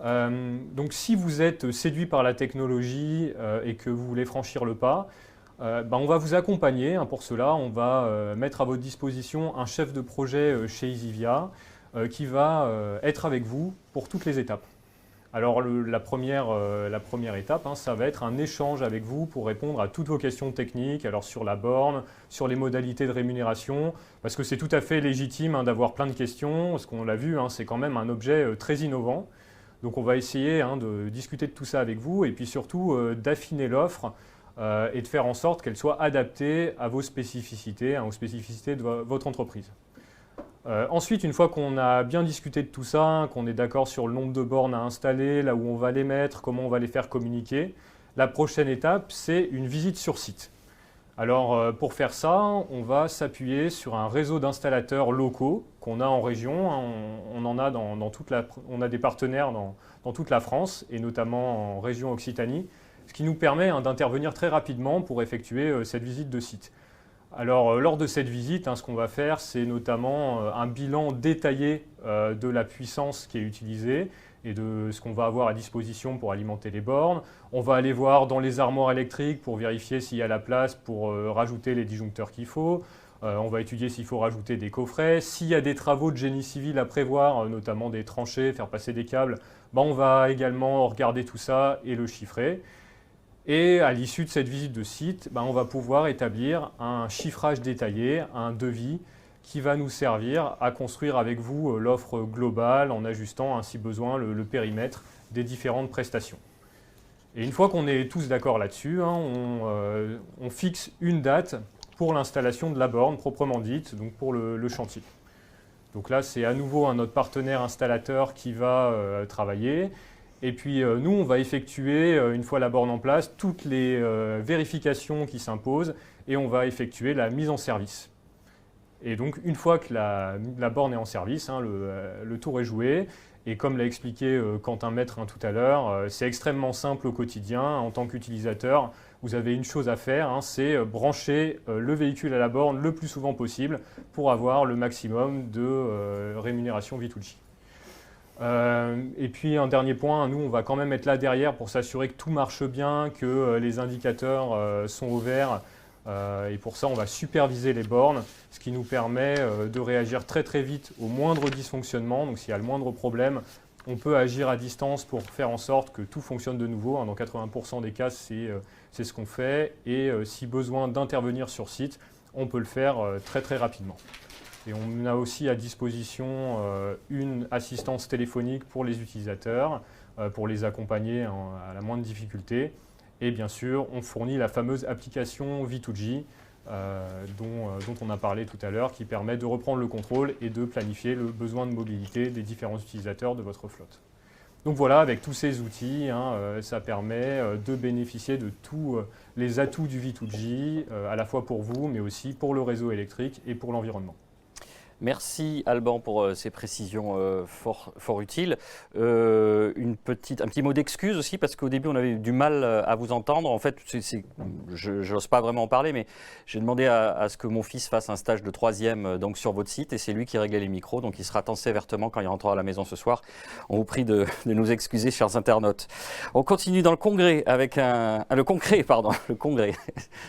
donc si vous êtes séduit par la technologie et que vous voulez franchir le pas, on va vous accompagner. Pour cela, on va mettre à votre disposition un chef de projet chez Isivia qui va être avec vous pour toutes les étapes. Alors la première étape, ça va être un échange avec vous pour répondre à toutes vos questions techniques, alors sur la borne, sur les modalités de rémunération, parce que c'est tout à fait légitime d'avoir plein de questions, parce qu'on l'a vu, c'est quand même un objet très innovant. Donc on va essayer de discuter de tout ça avec vous et puis surtout d'affiner l'offre et de faire en sorte qu'elle soit adaptée à vos spécificités, aux spécificités de votre entreprise. Ensuite, une fois qu'on a bien discuté de tout ça, qu'on est d'accord sur le nombre de bornes à installer, là où on va les mettre, comment on va les faire communiquer, la prochaine étape, c'est une visite sur site. Alors pour faire ça, on va s'appuyer sur un réseau d'installateurs locaux qu'on a en région. On en a on a des partenaires dans toute la France et notamment en région Occitanie, ce qui nous permet d'intervenir très rapidement pour effectuer cette visite de site. Alors, lors de cette visite, ce qu'on va faire, c'est notamment un bilan détaillé de la puissance qui est utilisée et de ce qu'on va avoir à disposition pour alimenter les bornes. On va aller voir dans les armoires électriques pour vérifier s'il y a la place pour rajouter les disjoncteurs qu'il faut. On va étudier s'il faut rajouter des coffrets. S'il y a des travaux de génie civil à prévoir, notamment des tranchées, faire passer des câbles, on va également regarder tout ça et le chiffrer. Et à l'issue de cette visite de site, on va pouvoir établir un chiffrage détaillé, un devis qui va nous servir à construire avec vous l'offre globale en ajustant, si besoin, le périmètre des différentes prestations. Et une fois qu'on est tous d'accord là-dessus, on fixe une date pour l'installation de la borne proprement dite, donc pour le chantier. Donc là, c'est à nouveau notre partenaire installateur qui va travailler. Et puis nous, on va effectuer, une fois la borne en place, toutes les vérifications qui s'imposent et on va effectuer la mise en service. Et donc, une fois que la borne est en service, le tour est joué. Et comme l'a expliqué Quentin Maître tout à l'heure, c'est extrêmement simple au quotidien. En tant qu'utilisateur, vous avez une chose à faire, c'est brancher le véhicule à la borne le plus souvent possible pour avoir le maximum de rémunération V2G. Et puis un dernier point, nous on va quand même être là derrière pour s'assurer que tout marche bien, que les indicateurs sont au vert. Et pour ça, on va superviser les bornes, ce qui nous permet de réagir très très vite au moindre dysfonctionnement. Donc s'il y a le moindre problème, on peut agir à distance pour faire en sorte que tout fonctionne de nouveau. Dans 80% des cas, c'est ce qu'on fait. Et si besoin d'intervenir sur site, on peut le faire très très rapidement. Et on a aussi à disposition une assistance téléphonique pour les utilisateurs, pour les accompagner à la moindre difficulté. Et bien sûr, on fournit la fameuse application V2G dont on a parlé tout à l'heure, qui permet de reprendre le contrôle et de planifier le besoin de mobilité des différents utilisateurs de votre flotte. Donc voilà, avec tous ces outils, ça permet de bénéficier de tous les atouts du V2G, à la fois pour vous, mais aussi pour le réseau électrique et pour l'environnement. Merci Alban pour ces précisions fort utiles. Un petit mot d'excuse aussi, parce qu'au début on avait du mal à vous entendre. En fait, je n'ose pas vraiment en parler, mais j'ai demandé à ce que mon fils fasse un stage de 3e donc sur votre site, et c'est lui qui réglait les micros, donc il sera temps sévèrement quand il rentrera à la maison ce soir. On vous prie de nous excuser, chers internautes. On continue dans le congrès avec le concret,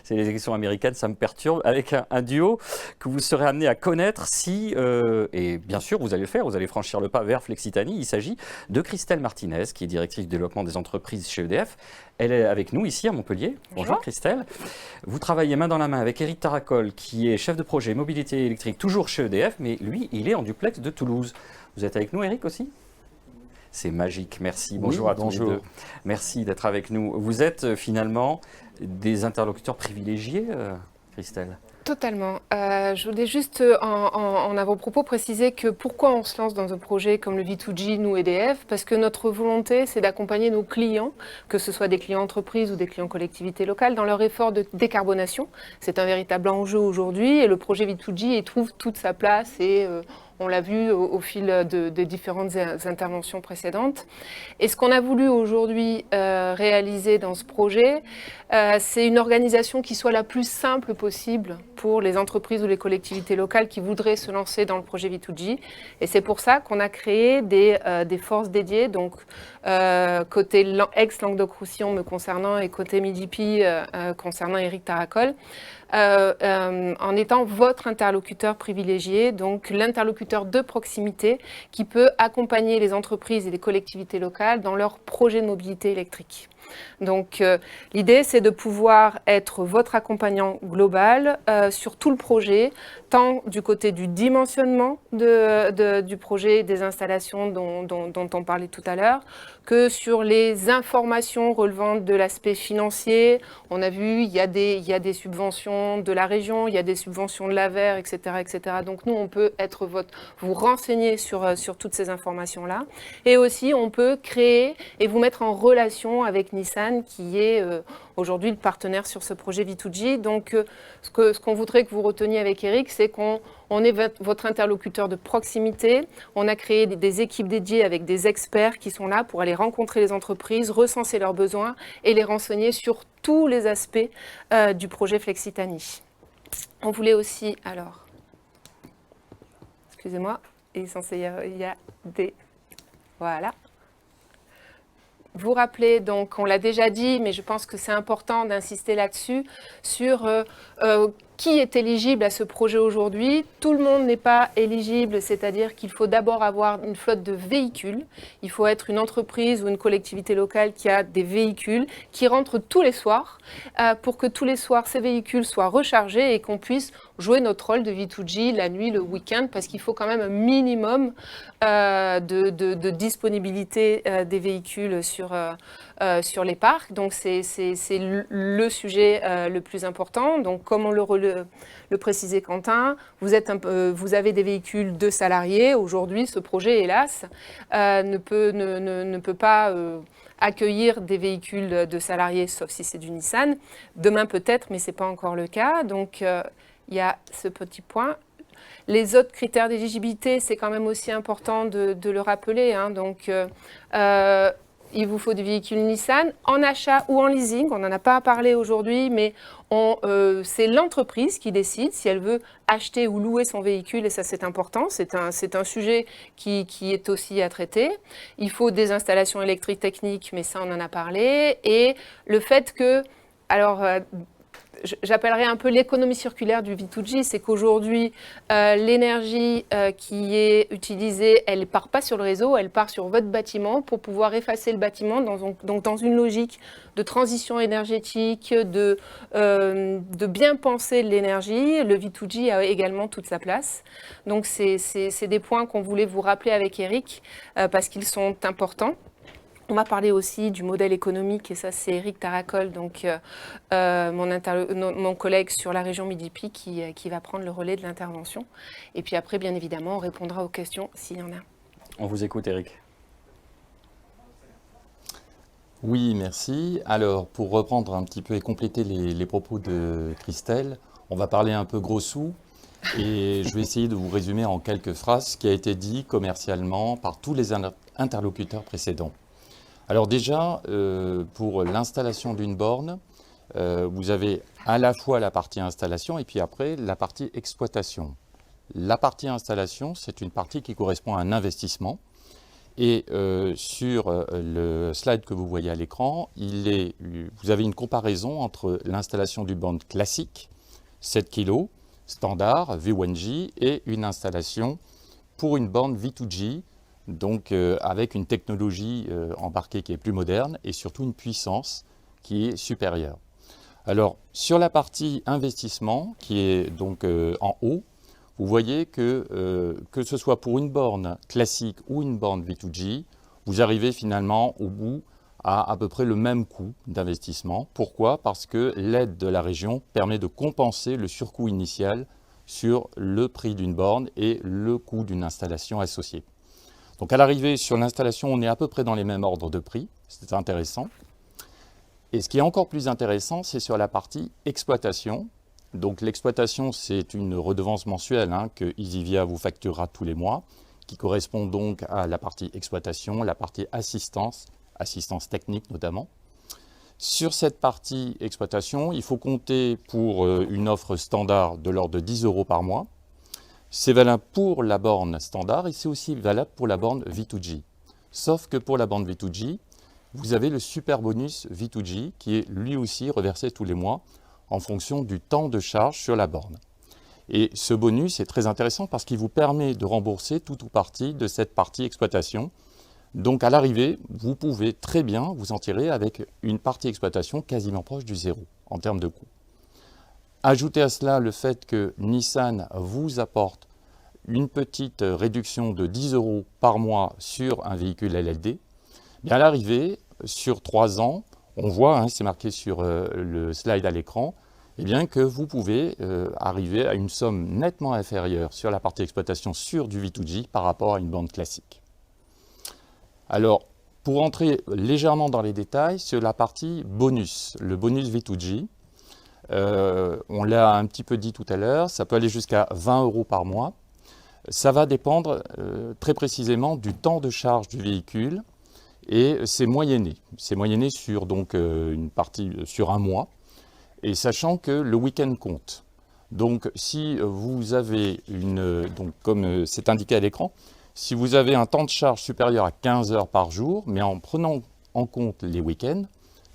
c'est les élections américaines, ça me perturbe, avec un duo que vous serez amené à connaître si et bien sûr, vous allez le faire, vous allez franchir le pas vers Flexitani. Il s'agit de Christelle Martinez, qui est directrice du développement des entreprises chez EDF. Elle est avec nous ici à Montpellier. Bonjour Christelle. Vous travaillez main dans la main avec Éric Taracol, qui est chef de projet mobilité électrique, toujours chez EDF, mais lui, il est en duplex de Toulouse. Vous êtes avec nous, Éric, aussi ? C'est magique, merci. Bonjour à tous les deux. Merci d'être avec nous. Vous êtes finalement des interlocuteurs privilégiés, Christelle ? Totalement. Je voulais juste, en avant-propos, préciser que pourquoi on se lance dans un projet comme le V2G, nous EDF, parce que notre volonté, c'est d'accompagner nos clients, que ce soit des clients entreprises ou des clients collectivités locales, dans leur effort de décarbonation. C'est un véritable enjeu aujourd'hui, et le projet V2G y trouve toute sa place, et on l'a vu au fil des différentes interventions précédentes. Et ce qu'on a voulu aujourd'hui réaliser dans ce projet, c'est une organisation qui soit la plus simple possible pour les entreprises ou les collectivités locales qui voudraient se lancer dans le projet V2G. Et c'est pour ça qu'on a créé des forces dédiées, donc côté ex-Languedoc-Roussillon me concernant et côté Midi-Pi concernant Éric Taracol, en étant votre interlocuteur privilégié, donc l'interlocuteur de proximité qui peut accompagner les entreprises et les collectivités locales dans leurs projets de mobilité électrique. Donc l'idée, c'est de pouvoir être votre accompagnant global sur tout le projet, tant du côté du dimensionnement du projet et des installations dont on parlait tout à l'heure, que sur les informations relevant de l'aspect financier. On a vu, il y a des subventions de la région, il y a des subventions de l'AVER, etc., etc. Donc nous, on peut vous renseigner sur toutes ces informations-là. Et aussi, on peut créer et vous mettre en relation avec Nissan, qui est aujourd'hui le partenaire sur ce projet V2G. Donc, ce qu'on voudrait que vous reteniez avec Éric, c'est qu'on est votre interlocuteur de proximité. On a créé des équipes dédiées avec des experts qui sont là pour aller rencontrer les entreprises, recenser leurs besoins et les renseigner sur tous les aspects du projet Flexitani. On voulait aussi, alors, excusez-moi, il est censé y a des... Voilà. Vous rappelez, donc, on l'a déjà dit, mais je pense que c'est important d'insister là-dessus, sur qui est éligible à ce projet aujourd'hui. Tout le monde n'est pas éligible, c'est-à-dire qu'il faut d'abord avoir une flotte de véhicules. Il faut être une entreprise ou une collectivité locale qui a des véhicules qui rentrent tous les soirs pour que tous les soirs, ces véhicules soient rechargés et qu'on puisse jouer notre rôle de V2G la nuit, le week-end, parce qu'il faut quand même un minimum de disponibilité des véhicules sur les parcs. Donc c'est le sujet le plus important. Donc comme on le précisait Quentin, vous avez des véhicules de salariés. Aujourd'hui, ce projet, hélas, ne peut pas accueillir des véhicules de salariés, sauf si c'est du Nissan. Demain peut-être, mais ce n'est pas encore le cas. Donc il y a ce petit point. Les autres critères d'éligibilité, c'est quand même aussi important de le rappeler. Hein. Donc, il vous faut du véhicule Nissan en achat ou en leasing. On n'en a pas parlé aujourd'hui, mais c'est l'entreprise qui décide si elle veut acheter ou louer son véhicule, et ça c'est important. C'est un sujet qui est aussi à traiter. Il faut des installations électriques techniques, mais ça on en a parlé. Et le fait que, alors... j'appellerais un peu l'économie circulaire du V2G, c'est qu'aujourd'hui, l'énergie qui est utilisée, elle ne part pas sur le réseau, elle part sur votre bâtiment pour pouvoir effacer le bâtiment, donc dans une logique de transition énergétique, de bien penser l'énergie. Le V2G a également toute sa place. Donc c'est des points qu'on voulait vous rappeler avec Eric, parce qu'ils sont importants. On m'a parlé aussi du modèle économique, et ça c'est Eric Taracol, donc mon collègue sur la région Midi-Pyrénées qui va prendre le relais de l'intervention. Et puis après, bien évidemment, on répondra aux questions s'il y en a. On vous écoute, Eric. Oui, merci. Alors, pour reprendre un petit peu et compléter les propos de Christelle, on va parler un peu gros sous. Et je vais essayer de vous résumer en quelques phrases ce qui a été dit commercialement par tous les interlocuteurs précédents. Alors déjà, pour l'installation d'une borne, vous avez à la fois la partie installation et puis après la partie exploitation. La partie installation, c'est une partie qui correspond à un investissement. Et sur le slide que vous voyez à l'écran, vous avez une comparaison entre l'installation d'une borne classique, 7 kg, standard, V1G, et une installation pour une borne V2G, donc avec une technologie embarquée qui est plus moderne et surtout une puissance qui est supérieure. Alors, sur la partie investissement, qui est donc en haut, vous voyez que ce soit pour une borne classique ou une borne V2G, vous arrivez finalement au bout à peu près le même coût d'investissement. Pourquoi? Parce que l'aide de la région permet de compenser le surcoût initial sur le prix d'une borne et le coût d'une installation associée. Donc à l'arrivée sur l'installation, on est à peu près dans les mêmes ordres de prix, c'est intéressant. Et ce qui est encore plus intéressant, c'est sur la partie exploitation. Donc l'exploitation, c'est une redevance mensuelle que EasyVia vous facturera tous les mois, qui correspond donc à la partie exploitation, la partie assistance technique notamment. Sur cette partie exploitation, il faut compter pour une offre standard de l'ordre de 10 € par mois. C'est valable pour la borne standard et c'est aussi valable pour la borne V2G. Sauf que pour la borne V2G, vous avez le super bonus V2G qui est lui aussi reversé tous les mois en fonction du temps de charge sur la borne. Et ce bonus est très intéressant parce qu'il vous permet de rembourser tout ou partie de cette partie exploitation. Donc à l'arrivée, vous pouvez très bien vous en tirer avec une partie exploitation quasiment proche du zéro en termes de coût. Ajoutez à cela le fait que Nissan vous apporte une petite réduction de 10 € par mois sur un véhicule LLD. Bien à l'arrivée, sur 3 ans, on voit, c'est marqué sur le slide à l'écran, eh bien que vous pouvez arriver à une somme nettement inférieure sur la partie exploitation sur du V2G par rapport à une borne classique. Alors, pour entrer légèrement dans les détails, sur la partie bonus, le bonus V2G, on l'a un petit peu dit tout à l'heure, ça peut aller jusqu'à 20 € par mois. Ça va dépendre très précisément du temps de charge du véhicule et c'est moyenné. C'est moyenné sur donc, une partie sur un mois et sachant que le week-end compte. Donc si vous avez donc comme c'est indiqué à l'écran, si vous avez un temps de charge supérieur à 15 heures par jour, mais en prenant en compte les week-ends,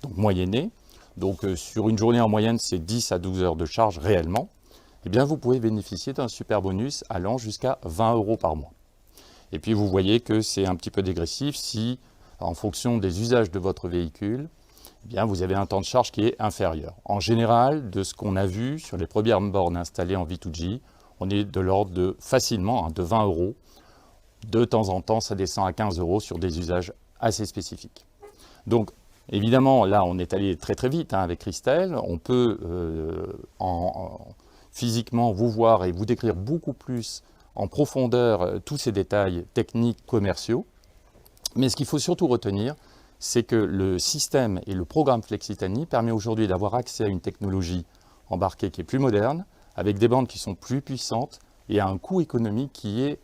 donc moyennés, donc sur une journée en moyenne c'est 10 à 12 heures de charge réellement, eh bien vous pouvez bénéficier d'un super bonus allant jusqu'à 20 € par mois. Et puis vous voyez que c'est un petit peu dégressif si, en fonction des usages de votre véhicule, eh bien vous avez un temps de charge qui est inférieur. En général, de ce qu'on a vu sur les premières bornes installées en V2G, on est de l'ordre de facilement de 20 €. De temps en temps, ça descend à 15 € sur des usages assez spécifiques. Donc, évidemment, là, on est allé très très vite avec Christelle. On peut physiquement vous voir et vous décrire beaucoup plus en profondeur tous ces détails techniques, commerciaux. Mais ce qu'il faut surtout retenir, c'est que le système et le programme Flexitani permet aujourd'hui d'avoir accès à une technologie embarquée qui est plus moderne, avec des bandes qui sont plus puissantes et à un coût économique qui est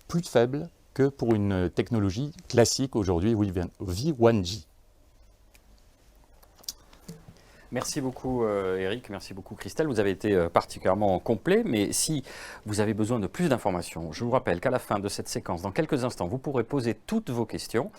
plus faible que pour une technologie classique aujourd'hui V1G. Merci beaucoup Eric, merci beaucoup Christelle. Vous avez été particulièrement complet, mais si vous avez besoin de plus d'informations, je vous rappelle qu'à la fin de cette séquence, dans quelques instants, vous pourrez poser toutes vos questions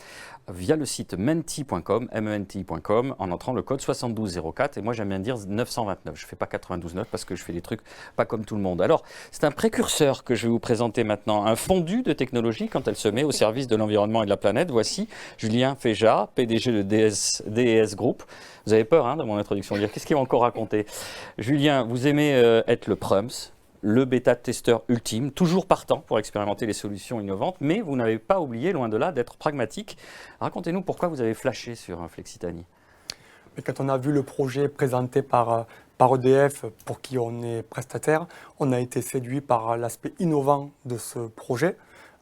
via le site menti.com, menti.com, en entrant le code 7204. Et moi j'aime bien dire 929, je ne fais pas 92.9 parce que je fais des trucs pas comme tout le monde. Alors, c'est un précurseur que je vais vous présenter maintenant, un fondu de technologie quand elle se met au service de l'environnement et de la planète. Voici Julien Féjat, PDG de DES Group. Vous avez peur de mon introduction, dire qu'est-ce qu'il va encore raconter. Julien, vous aimez être le prums, le bêta-testeur ultime, toujours partant pour expérimenter les solutions innovantes, mais vous n'avez pas oublié, loin de là, d'être pragmatique. Racontez-nous pourquoi vous avez flashé sur Flexitani. Mais quand on a vu le projet présenté par EDF, pour qui on est prestataire, on a été séduit par l'aspect innovant de ce projet.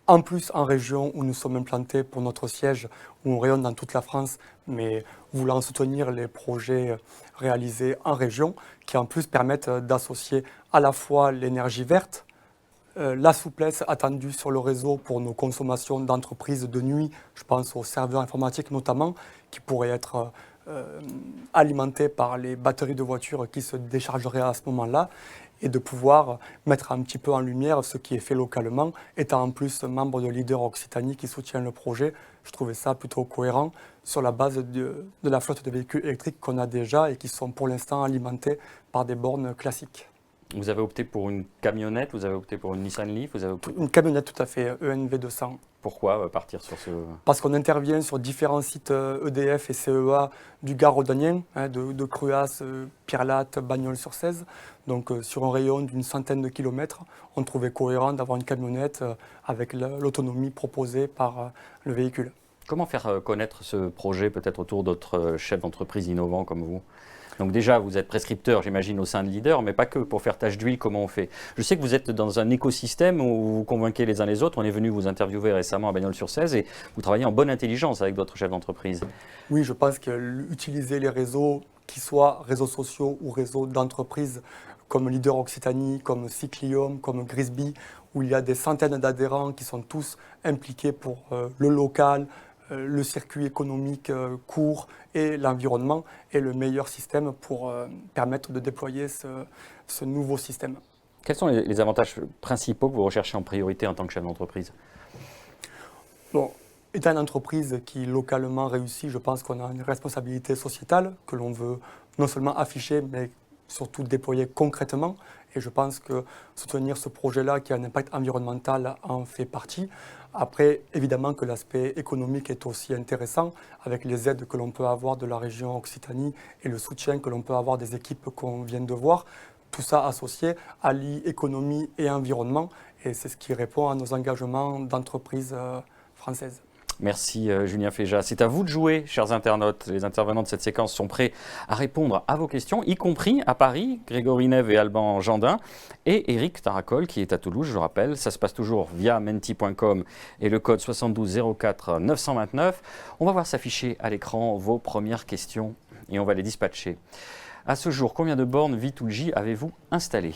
En plus, en région où nous sommes implantés pour notre siège, où on rayonne dans toute la France, mais voulant soutenir les projets réalisés en région, qui en plus permettent d'associer à la fois l'énergie verte, la souplesse attendue sur le réseau pour nos consommations d'entreprises de nuit, je pense aux serveurs informatiques notamment, qui pourraient être alimentés par les batteries de voitures qui se déchargeraient à ce moment-là, et de pouvoir mettre un petit peu en lumière ce qui est fait localement. Étant en plus membre de Leader Occitanie qui soutient le projet, je trouvais ça plutôt cohérent sur la base de la flotte de véhicules électriques qu'on a déjà et qui sont pour l'instant alimentés par des bornes classiques. Vous avez opté pour une camionnette, vous avez opté pour une Nissan Leaf, vous avez opté... Une camionnette tout à fait, ENV 200. Pourquoi partir sur ce... Parce qu'on intervient sur différents sites EDF et CEA du Gard rhodanien, de Cruas, Pierre-Latte, Bagnols-sur-Cèze. Donc sur un rayon d'une centaine de kilomètres, on trouvait cohérent d'avoir une camionnette avec l'autonomie proposée par le véhicule. Comment faire connaître ce projet peut-être autour d'autres chefs d'entreprise innovants comme vous ? Donc déjà, vous êtes prescripteur, j'imagine, au sein de Leader, mais pas que. Pour faire tâche d'huile, comment on fait? Je sais que vous êtes dans un écosystème où vous convainquez les uns les autres. On est venu vous interviewer récemment à Bagnols-sur-Cèze et vous travaillez en bonne intelligence avec d'autres chefs d'entreprise. Oui, je pense qu'utiliser les réseaux, qu'ils soient réseaux sociaux ou réseaux d'entreprises, comme Leader Occitanie, comme Cyclium, comme Grisby, où il y a des centaines d'adhérents qui sont tous impliqués pour le local, le circuit économique court et l'environnement est le meilleur système pour permettre de déployer ce nouveau système. Quels sont les avantages principaux que vous recherchez en priorité en tant que chef d'entreprise? Bon, étant une entreprise qui localement réussit, je pense qu'on a une responsabilité sociétale que l'on veut non seulement afficher, mais surtout déployer concrètement. Et je pense que soutenir ce projet-là qui a un impact environnemental en fait partie. Après, évidemment que l'aspect économique est aussi intéressant avec les aides que l'on peut avoir de la région Occitanie et le soutien que l'on peut avoir des équipes qu'on vient de voir. Tout ça associé allie économie et environnement et c'est ce qui répond à nos engagements d'entreprise françaises. Merci Julien Féjat. C'est à vous de jouer, chers internautes. Les intervenants de cette séquence sont prêts à répondre à vos questions, y compris à Paris, Grégory Neve et Alban Jandin, et Eric Taracol qui est à Toulouse, je le rappelle. Ça se passe toujours via menti.com et le code 72 04 929. On va voir s'afficher à l'écran vos premières questions et on va les dispatcher. À ce jour, combien de bornes V2G avez-vous installées?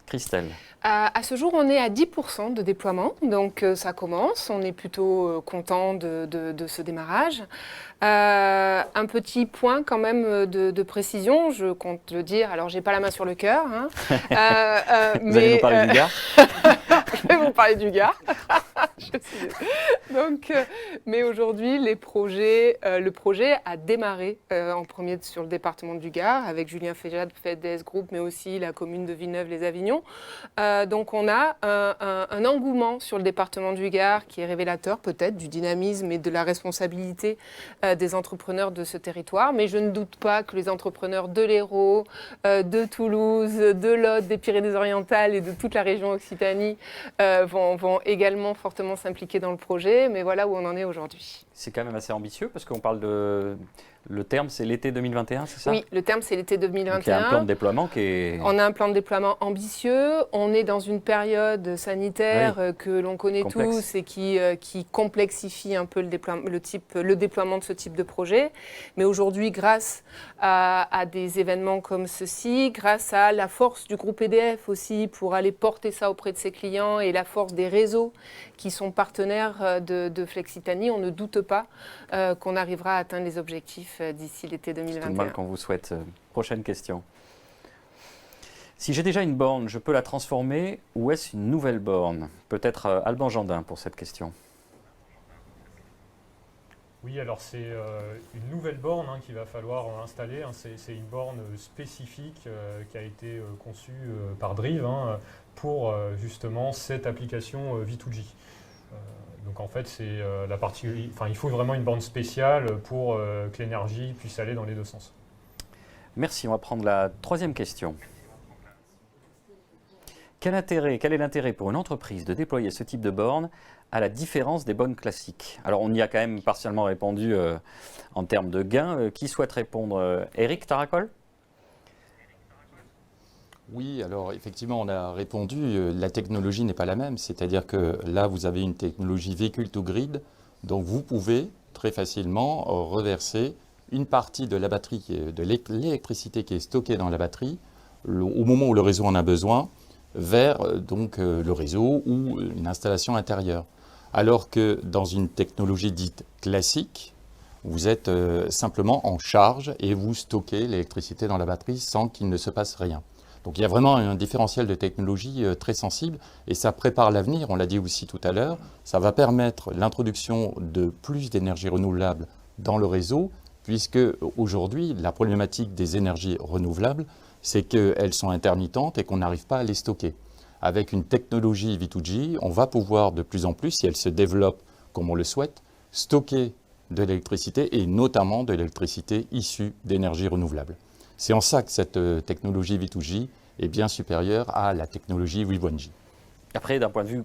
Christelle. À ce jour, on est à 10% de déploiement, donc ça commence. On est plutôt content de ce démarrage. Un petit point quand même de précision, je compte le dire. Alors, j'ai pas la main sur le cœur. Hein. Vous allez nous parler du Gard. Je vais vous parler du Gard. Donc, mais aujourd'hui, le projet a démarré en premier sur le département du Gard avec Julien Féjade, FEDES Group, mais aussi la commune de Villeneuve-les-Avignon. Donc, on a un engouement sur le département du Gard qui est révélateur peut-être du dynamisme et de la responsabilité des entrepreneurs de ce territoire. Mais je ne doute pas que les entrepreneurs de l'Hérault, de Toulouse, de l'Aude, des Pyrénées-Orientales et de toute la région Occitanie vont également fortement s'impliquer dans le projet, mais voilà où on en est aujourd'hui. C'est quand même assez ambitieux parce qu'on parle de... Le terme, c'est l'été 2021, c'est ça? Oui, le terme, c'est l'été 2021. Donc, il y a un plan de déploiement qui est... On a un plan de déploiement ambitieux. On est dans une période sanitaire que l'on connaît tous et qui complexifie un peu le déploiement de ce type de projet. Mais aujourd'hui, grâce à des événements comme ceci, grâce à la force du groupe EDF aussi pour aller porter ça auprès de ses clients et la force des réseaux qui sont partenaires de Flexitanie, on ne doute pas qu'on arrivera à atteindre les objectifs d'ici l'été 2021. C'est tout le mal qu'on vous souhaite. Prochaine question. Si j'ai déjà une borne, je peux la transformer ou est-ce une nouvelle borne? Peut-être Alban Jandin pour cette question. Oui, alors c'est une nouvelle borne qu'il va falloir installer. C'est une borne spécifique qui a été conçue par Drive pour justement cette application V2G. Donc en fait, c'est il faut vraiment une borne spéciale pour que l'énergie puisse aller dans les deux sens. Merci, on va prendre la troisième question. Quel est l'intérêt pour une entreprise de déployer ce type de borne à la différence des bornes classiques? Alors on y a quand même partiellement répondu en termes de gains. Qui souhaite répondre? Eric Taracol? Oui, alors effectivement, on a répondu, la technologie n'est pas la même, c'est-à-dire que là, vous avez une technologie véhicule to grid, donc vous pouvez très facilement reverser une partie de la batterie, de l'électricité qui est stockée dans la batterie, au moment où le réseau en a besoin, vers le réseau ou une installation intérieure. Alors que dans une technologie dite classique, vous êtes simplement en charge et vous stockez l'électricité dans la batterie sans qu'il ne se passe rien. Donc il y a vraiment un différentiel de technologie très sensible et ça prépare l'avenir, on l'a dit aussi tout à l'heure, ça va permettre l'introduction de plus d'énergie renouvelable dans le réseau, puisque aujourd'hui la problématique des énergies renouvelables, c'est qu'elles sont intermittentes et qu'on n'arrive pas à les stocker. Avec une technologie V2G, on va pouvoir de plus en plus, si elle se développe comme on le souhaite, stocker de l'électricité et notamment de l'électricité issue d'énergie renouvelable. C'est en ça que cette technologie V2G est bien supérieure à la technologie V1G. Après, d'un point de vue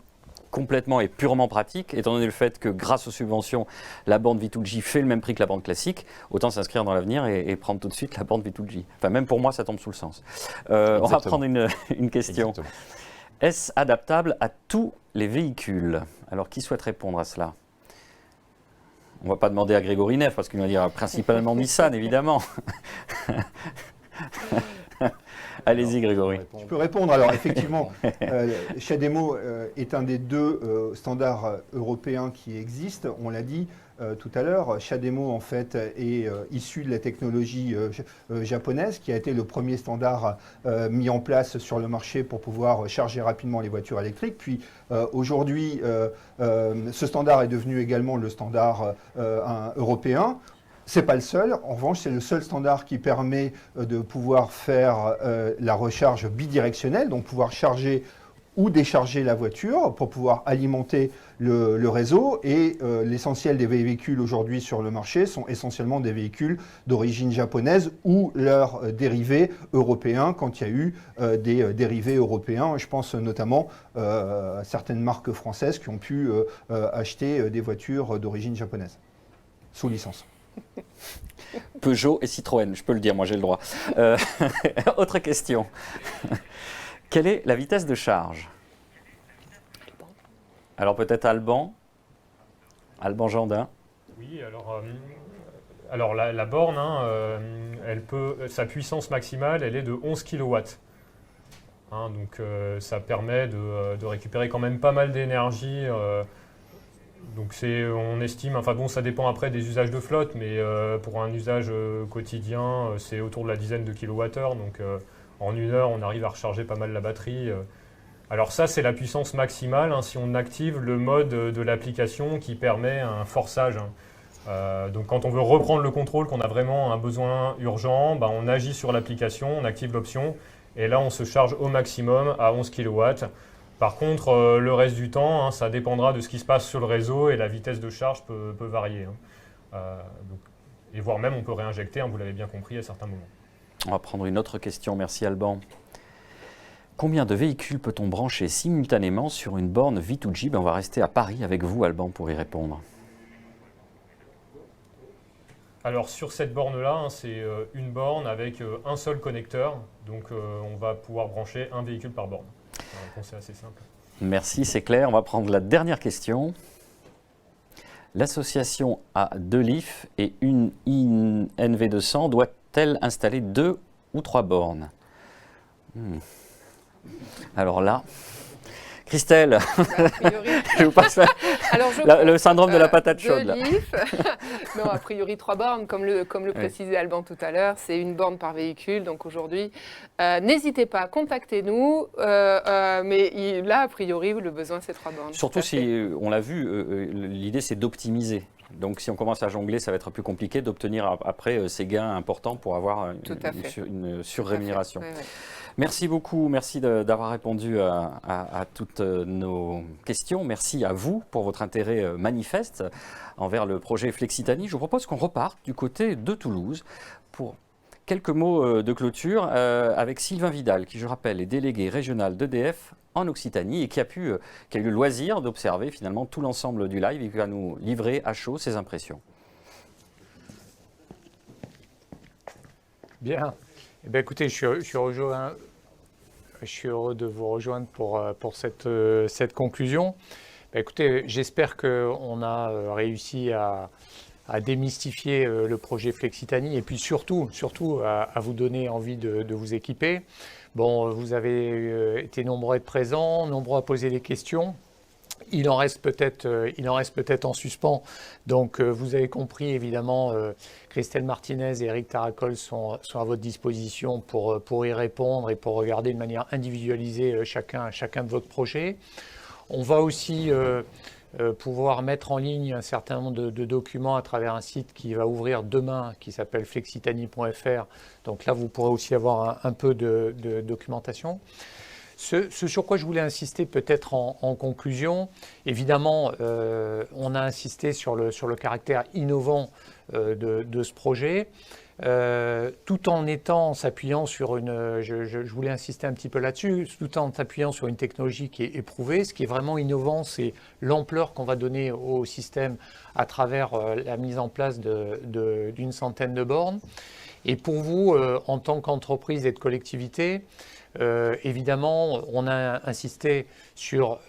complètement et purement pratique, étant donné le fait que grâce aux subventions, la borne V2G fait le même prix que la borne classique, autant s'inscrire dans l'avenir et prendre tout de suite la borne V2G. Enfin, même pour moi, ça tombe sous le sens. On va prendre une question. Exactement. Est-ce adaptable à tous les véhicules? Alors, qui souhaite répondre à cela? On ne va pas demander à Grégory Neff, parce qu'il va dire principalement Nissan, évidemment. Allez-y, Grégory. Je peux répondre. Alors, effectivement, CHAdeMO est un des deux standards européens qui existent. On l'a dit tout à l'heure, CHAdeMO, en fait, est issu de la technologie japonaise, qui a été le premier standard mis en place sur le marché pour pouvoir charger rapidement les voitures électriques. Puis, aujourd'hui, ce standard est devenu également le standard européen. Ce n'est pas le seul. En revanche, c'est le seul standard qui permet de pouvoir faire la recharge bidirectionnelle, donc pouvoir charger ou décharger la voiture pour pouvoir alimenter le réseau. Et l'essentiel des véhicules aujourd'hui sur le marché sont essentiellement des véhicules d'origine japonaise ou leurs dérivés européens quand il y a eu des dérivés européens. Je pense notamment à certaines marques françaises qui ont pu acheter des voitures d'origine japonaise sous licence. Peugeot et Citroën, je peux le dire, moi j'ai le droit. Autre question. Quelle est la vitesse de charge? Alors peut-être Alban Jandin. Oui, alors la borne, sa puissance maximale, elle est de 11 kW. Donc ça permet de récupérer quand même pas mal d'énergie. Donc on estime, enfin bon, ça dépend après des usages de flotte, mais pour un usage quotidien, c'est autour de la dizaine de kilowattheures. Donc en 1 heure, on arrive à recharger pas mal la batterie. Alors ça, c'est la puissance maximale si on active le mode de l'application qui permet un forçage. Donc quand on veut reprendre le contrôle, qu'on a vraiment un besoin urgent, on agit sur l'application, on active l'option, et là on se charge au maximum à 11 kW. Par contre, le reste du temps, ça dépendra de ce qui se passe sur le réseau et la vitesse de charge peut varier. Et voire même on peut réinjecter, vous l'avez bien compris, à certains moments. On va prendre une autre question, merci Alban. Combien de véhicules peut-on brancher simultanément sur une borne V2G? On va rester à Paris avec vous, Alban, pour y répondre. Alors sur cette borne-là, c'est une borne avec un seul connecteur. Donc on va pouvoir brancher un véhicule par borne. La réponse est assez simple. Merci, c'est clair. On va prendre la dernière question. L'association a 2 LIF et une NV200 doit-elle installer 2 ou 3 bornes? Alors là, Christelle, je vous passe le syndrome de la patate chaude. 2 LIF. Non, a priori 3 bornes, comme le précisait Alban tout à l'heure, c'est une borne par véhicule. Donc aujourd'hui, n'hésitez pas, contactez-nous. Mais là, a priori, le besoin, c'est 3 bornes. Surtout si, on l'a vu, l'idée c'est d'optimiser. Donc si on commence à jongler, ça va être plus compliqué d'obtenir après ces gains importants pour avoir une surrémunération. Ouais. Merci beaucoup, merci d'avoir répondu à toutes nos questions. Merci à vous pour votre intérêt manifeste envers le projet Flexitanie. Je vous propose qu'on reparte du côté de Toulouse pour quelques mots de clôture avec Sylvain Vidal, qui je rappelle est délégué régional d'EDF en Occitanie et qui a eu le loisir d'observer finalement tout l'ensemble du live et qui va nous livrer à chaud ses impressions. Bien. Eh bien, écoutez, je suis heureux de vous rejoindre pour cette conclusion. Ben, écoutez, j'espère qu'on a réussi à démystifier le projet Flexitanie et puis surtout à vous donner envie de vous équiper. Bon, vous avez été nombreux à être présents, nombreux à poser des questions. Il en reste peut-être en suspens. Donc, vous avez compris, évidemment, Christelle Martinez et Eric Taracol sont à votre disposition pour y répondre et pour regarder de manière individualisée chacun de votre projet. On va aussi pouvoir mettre en ligne un certain nombre de documents à travers un site qui va ouvrir demain, qui s'appelle flexitanie.fr. Donc là, vous pourrez aussi avoir un peu de documentation. Ce sur quoi je voulais insister peut-être en conclusion, évidemment, on a insisté sur le caractère innovant de ce projet, tout en s'appuyant sur je voulais insister un petit peu là-dessus, tout en s'appuyant sur une technologie qui est éprouvée. Ce qui est vraiment innovant, c'est l'ampleur qu'on va donner au système à travers la mise en place d'une centaine de bornes. Et pour vous, en tant qu'entreprise et de collectivité, évidemment, on a insisté sur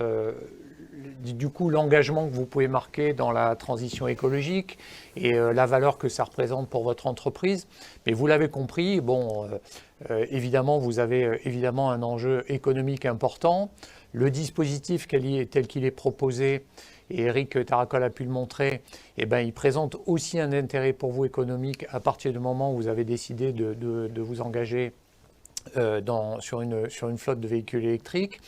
du coup l'engagement que vous pouvez marquer dans la transition écologique et la valeur que ça représente pour votre entreprise. Mais vous l'avez compris, évidemment, vous avez évidemment un enjeu économique important. Le dispositif tel qu'il est proposé, et Eric Taracol a pu le montrer, il présente aussi un intérêt pour vous économique à partir du moment où vous avez décidé de vous engager sur une flotte de véhicules électriques.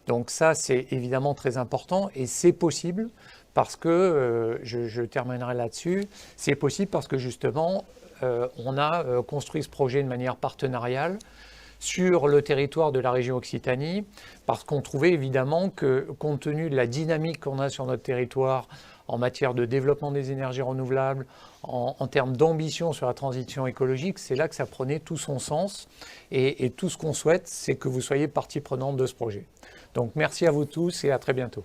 Donc ça, c'est évidemment très important et c'est possible parce que, je terminerai là-dessus, c'est possible parce que justement, on a construit ce projet de manière partenariale sur le territoire de la région Occitanie parce qu'on trouvait évidemment que, compte tenu de la dynamique qu'on a sur notre territoire en matière de développement des énergies renouvelables, en termes d'ambition sur la transition écologique, c'est là que ça prenait tout son sens. Et tout ce qu'on souhaite, c'est que vous soyez partie prenante de ce projet. Donc merci à vous tous et à très bientôt.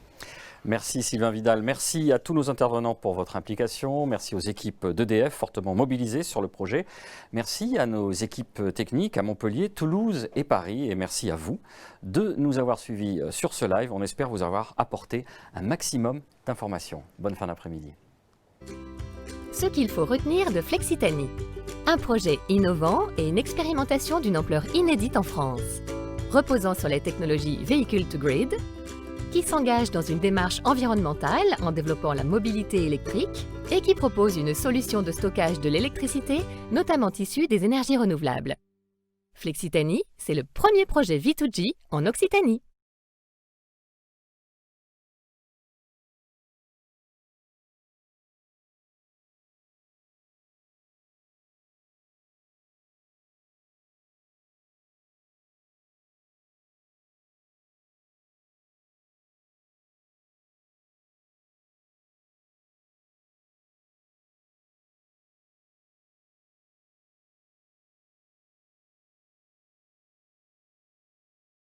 Merci Sylvain Vidal, merci à tous nos intervenants pour votre implication, merci aux équipes d'EDF fortement mobilisées sur le projet, merci à nos équipes techniques à Montpellier, Toulouse et Paris et merci à vous de nous avoir suivis sur ce live. On espère vous avoir apporté un maximum d'informations. Bonne fin d'après-midi. Ce qu'il faut retenir de Flexitanie. Un projet innovant et une expérimentation d'une ampleur inédite en France. reposant sur les technologies Vehicle to Grid, qui s'engage dans une démarche environnementale en développant la mobilité électrique et qui propose une solution de stockage de l'électricité, notamment issue des énergies renouvelables. Flexitanie, c'est le premier projet V2G en Occitanie.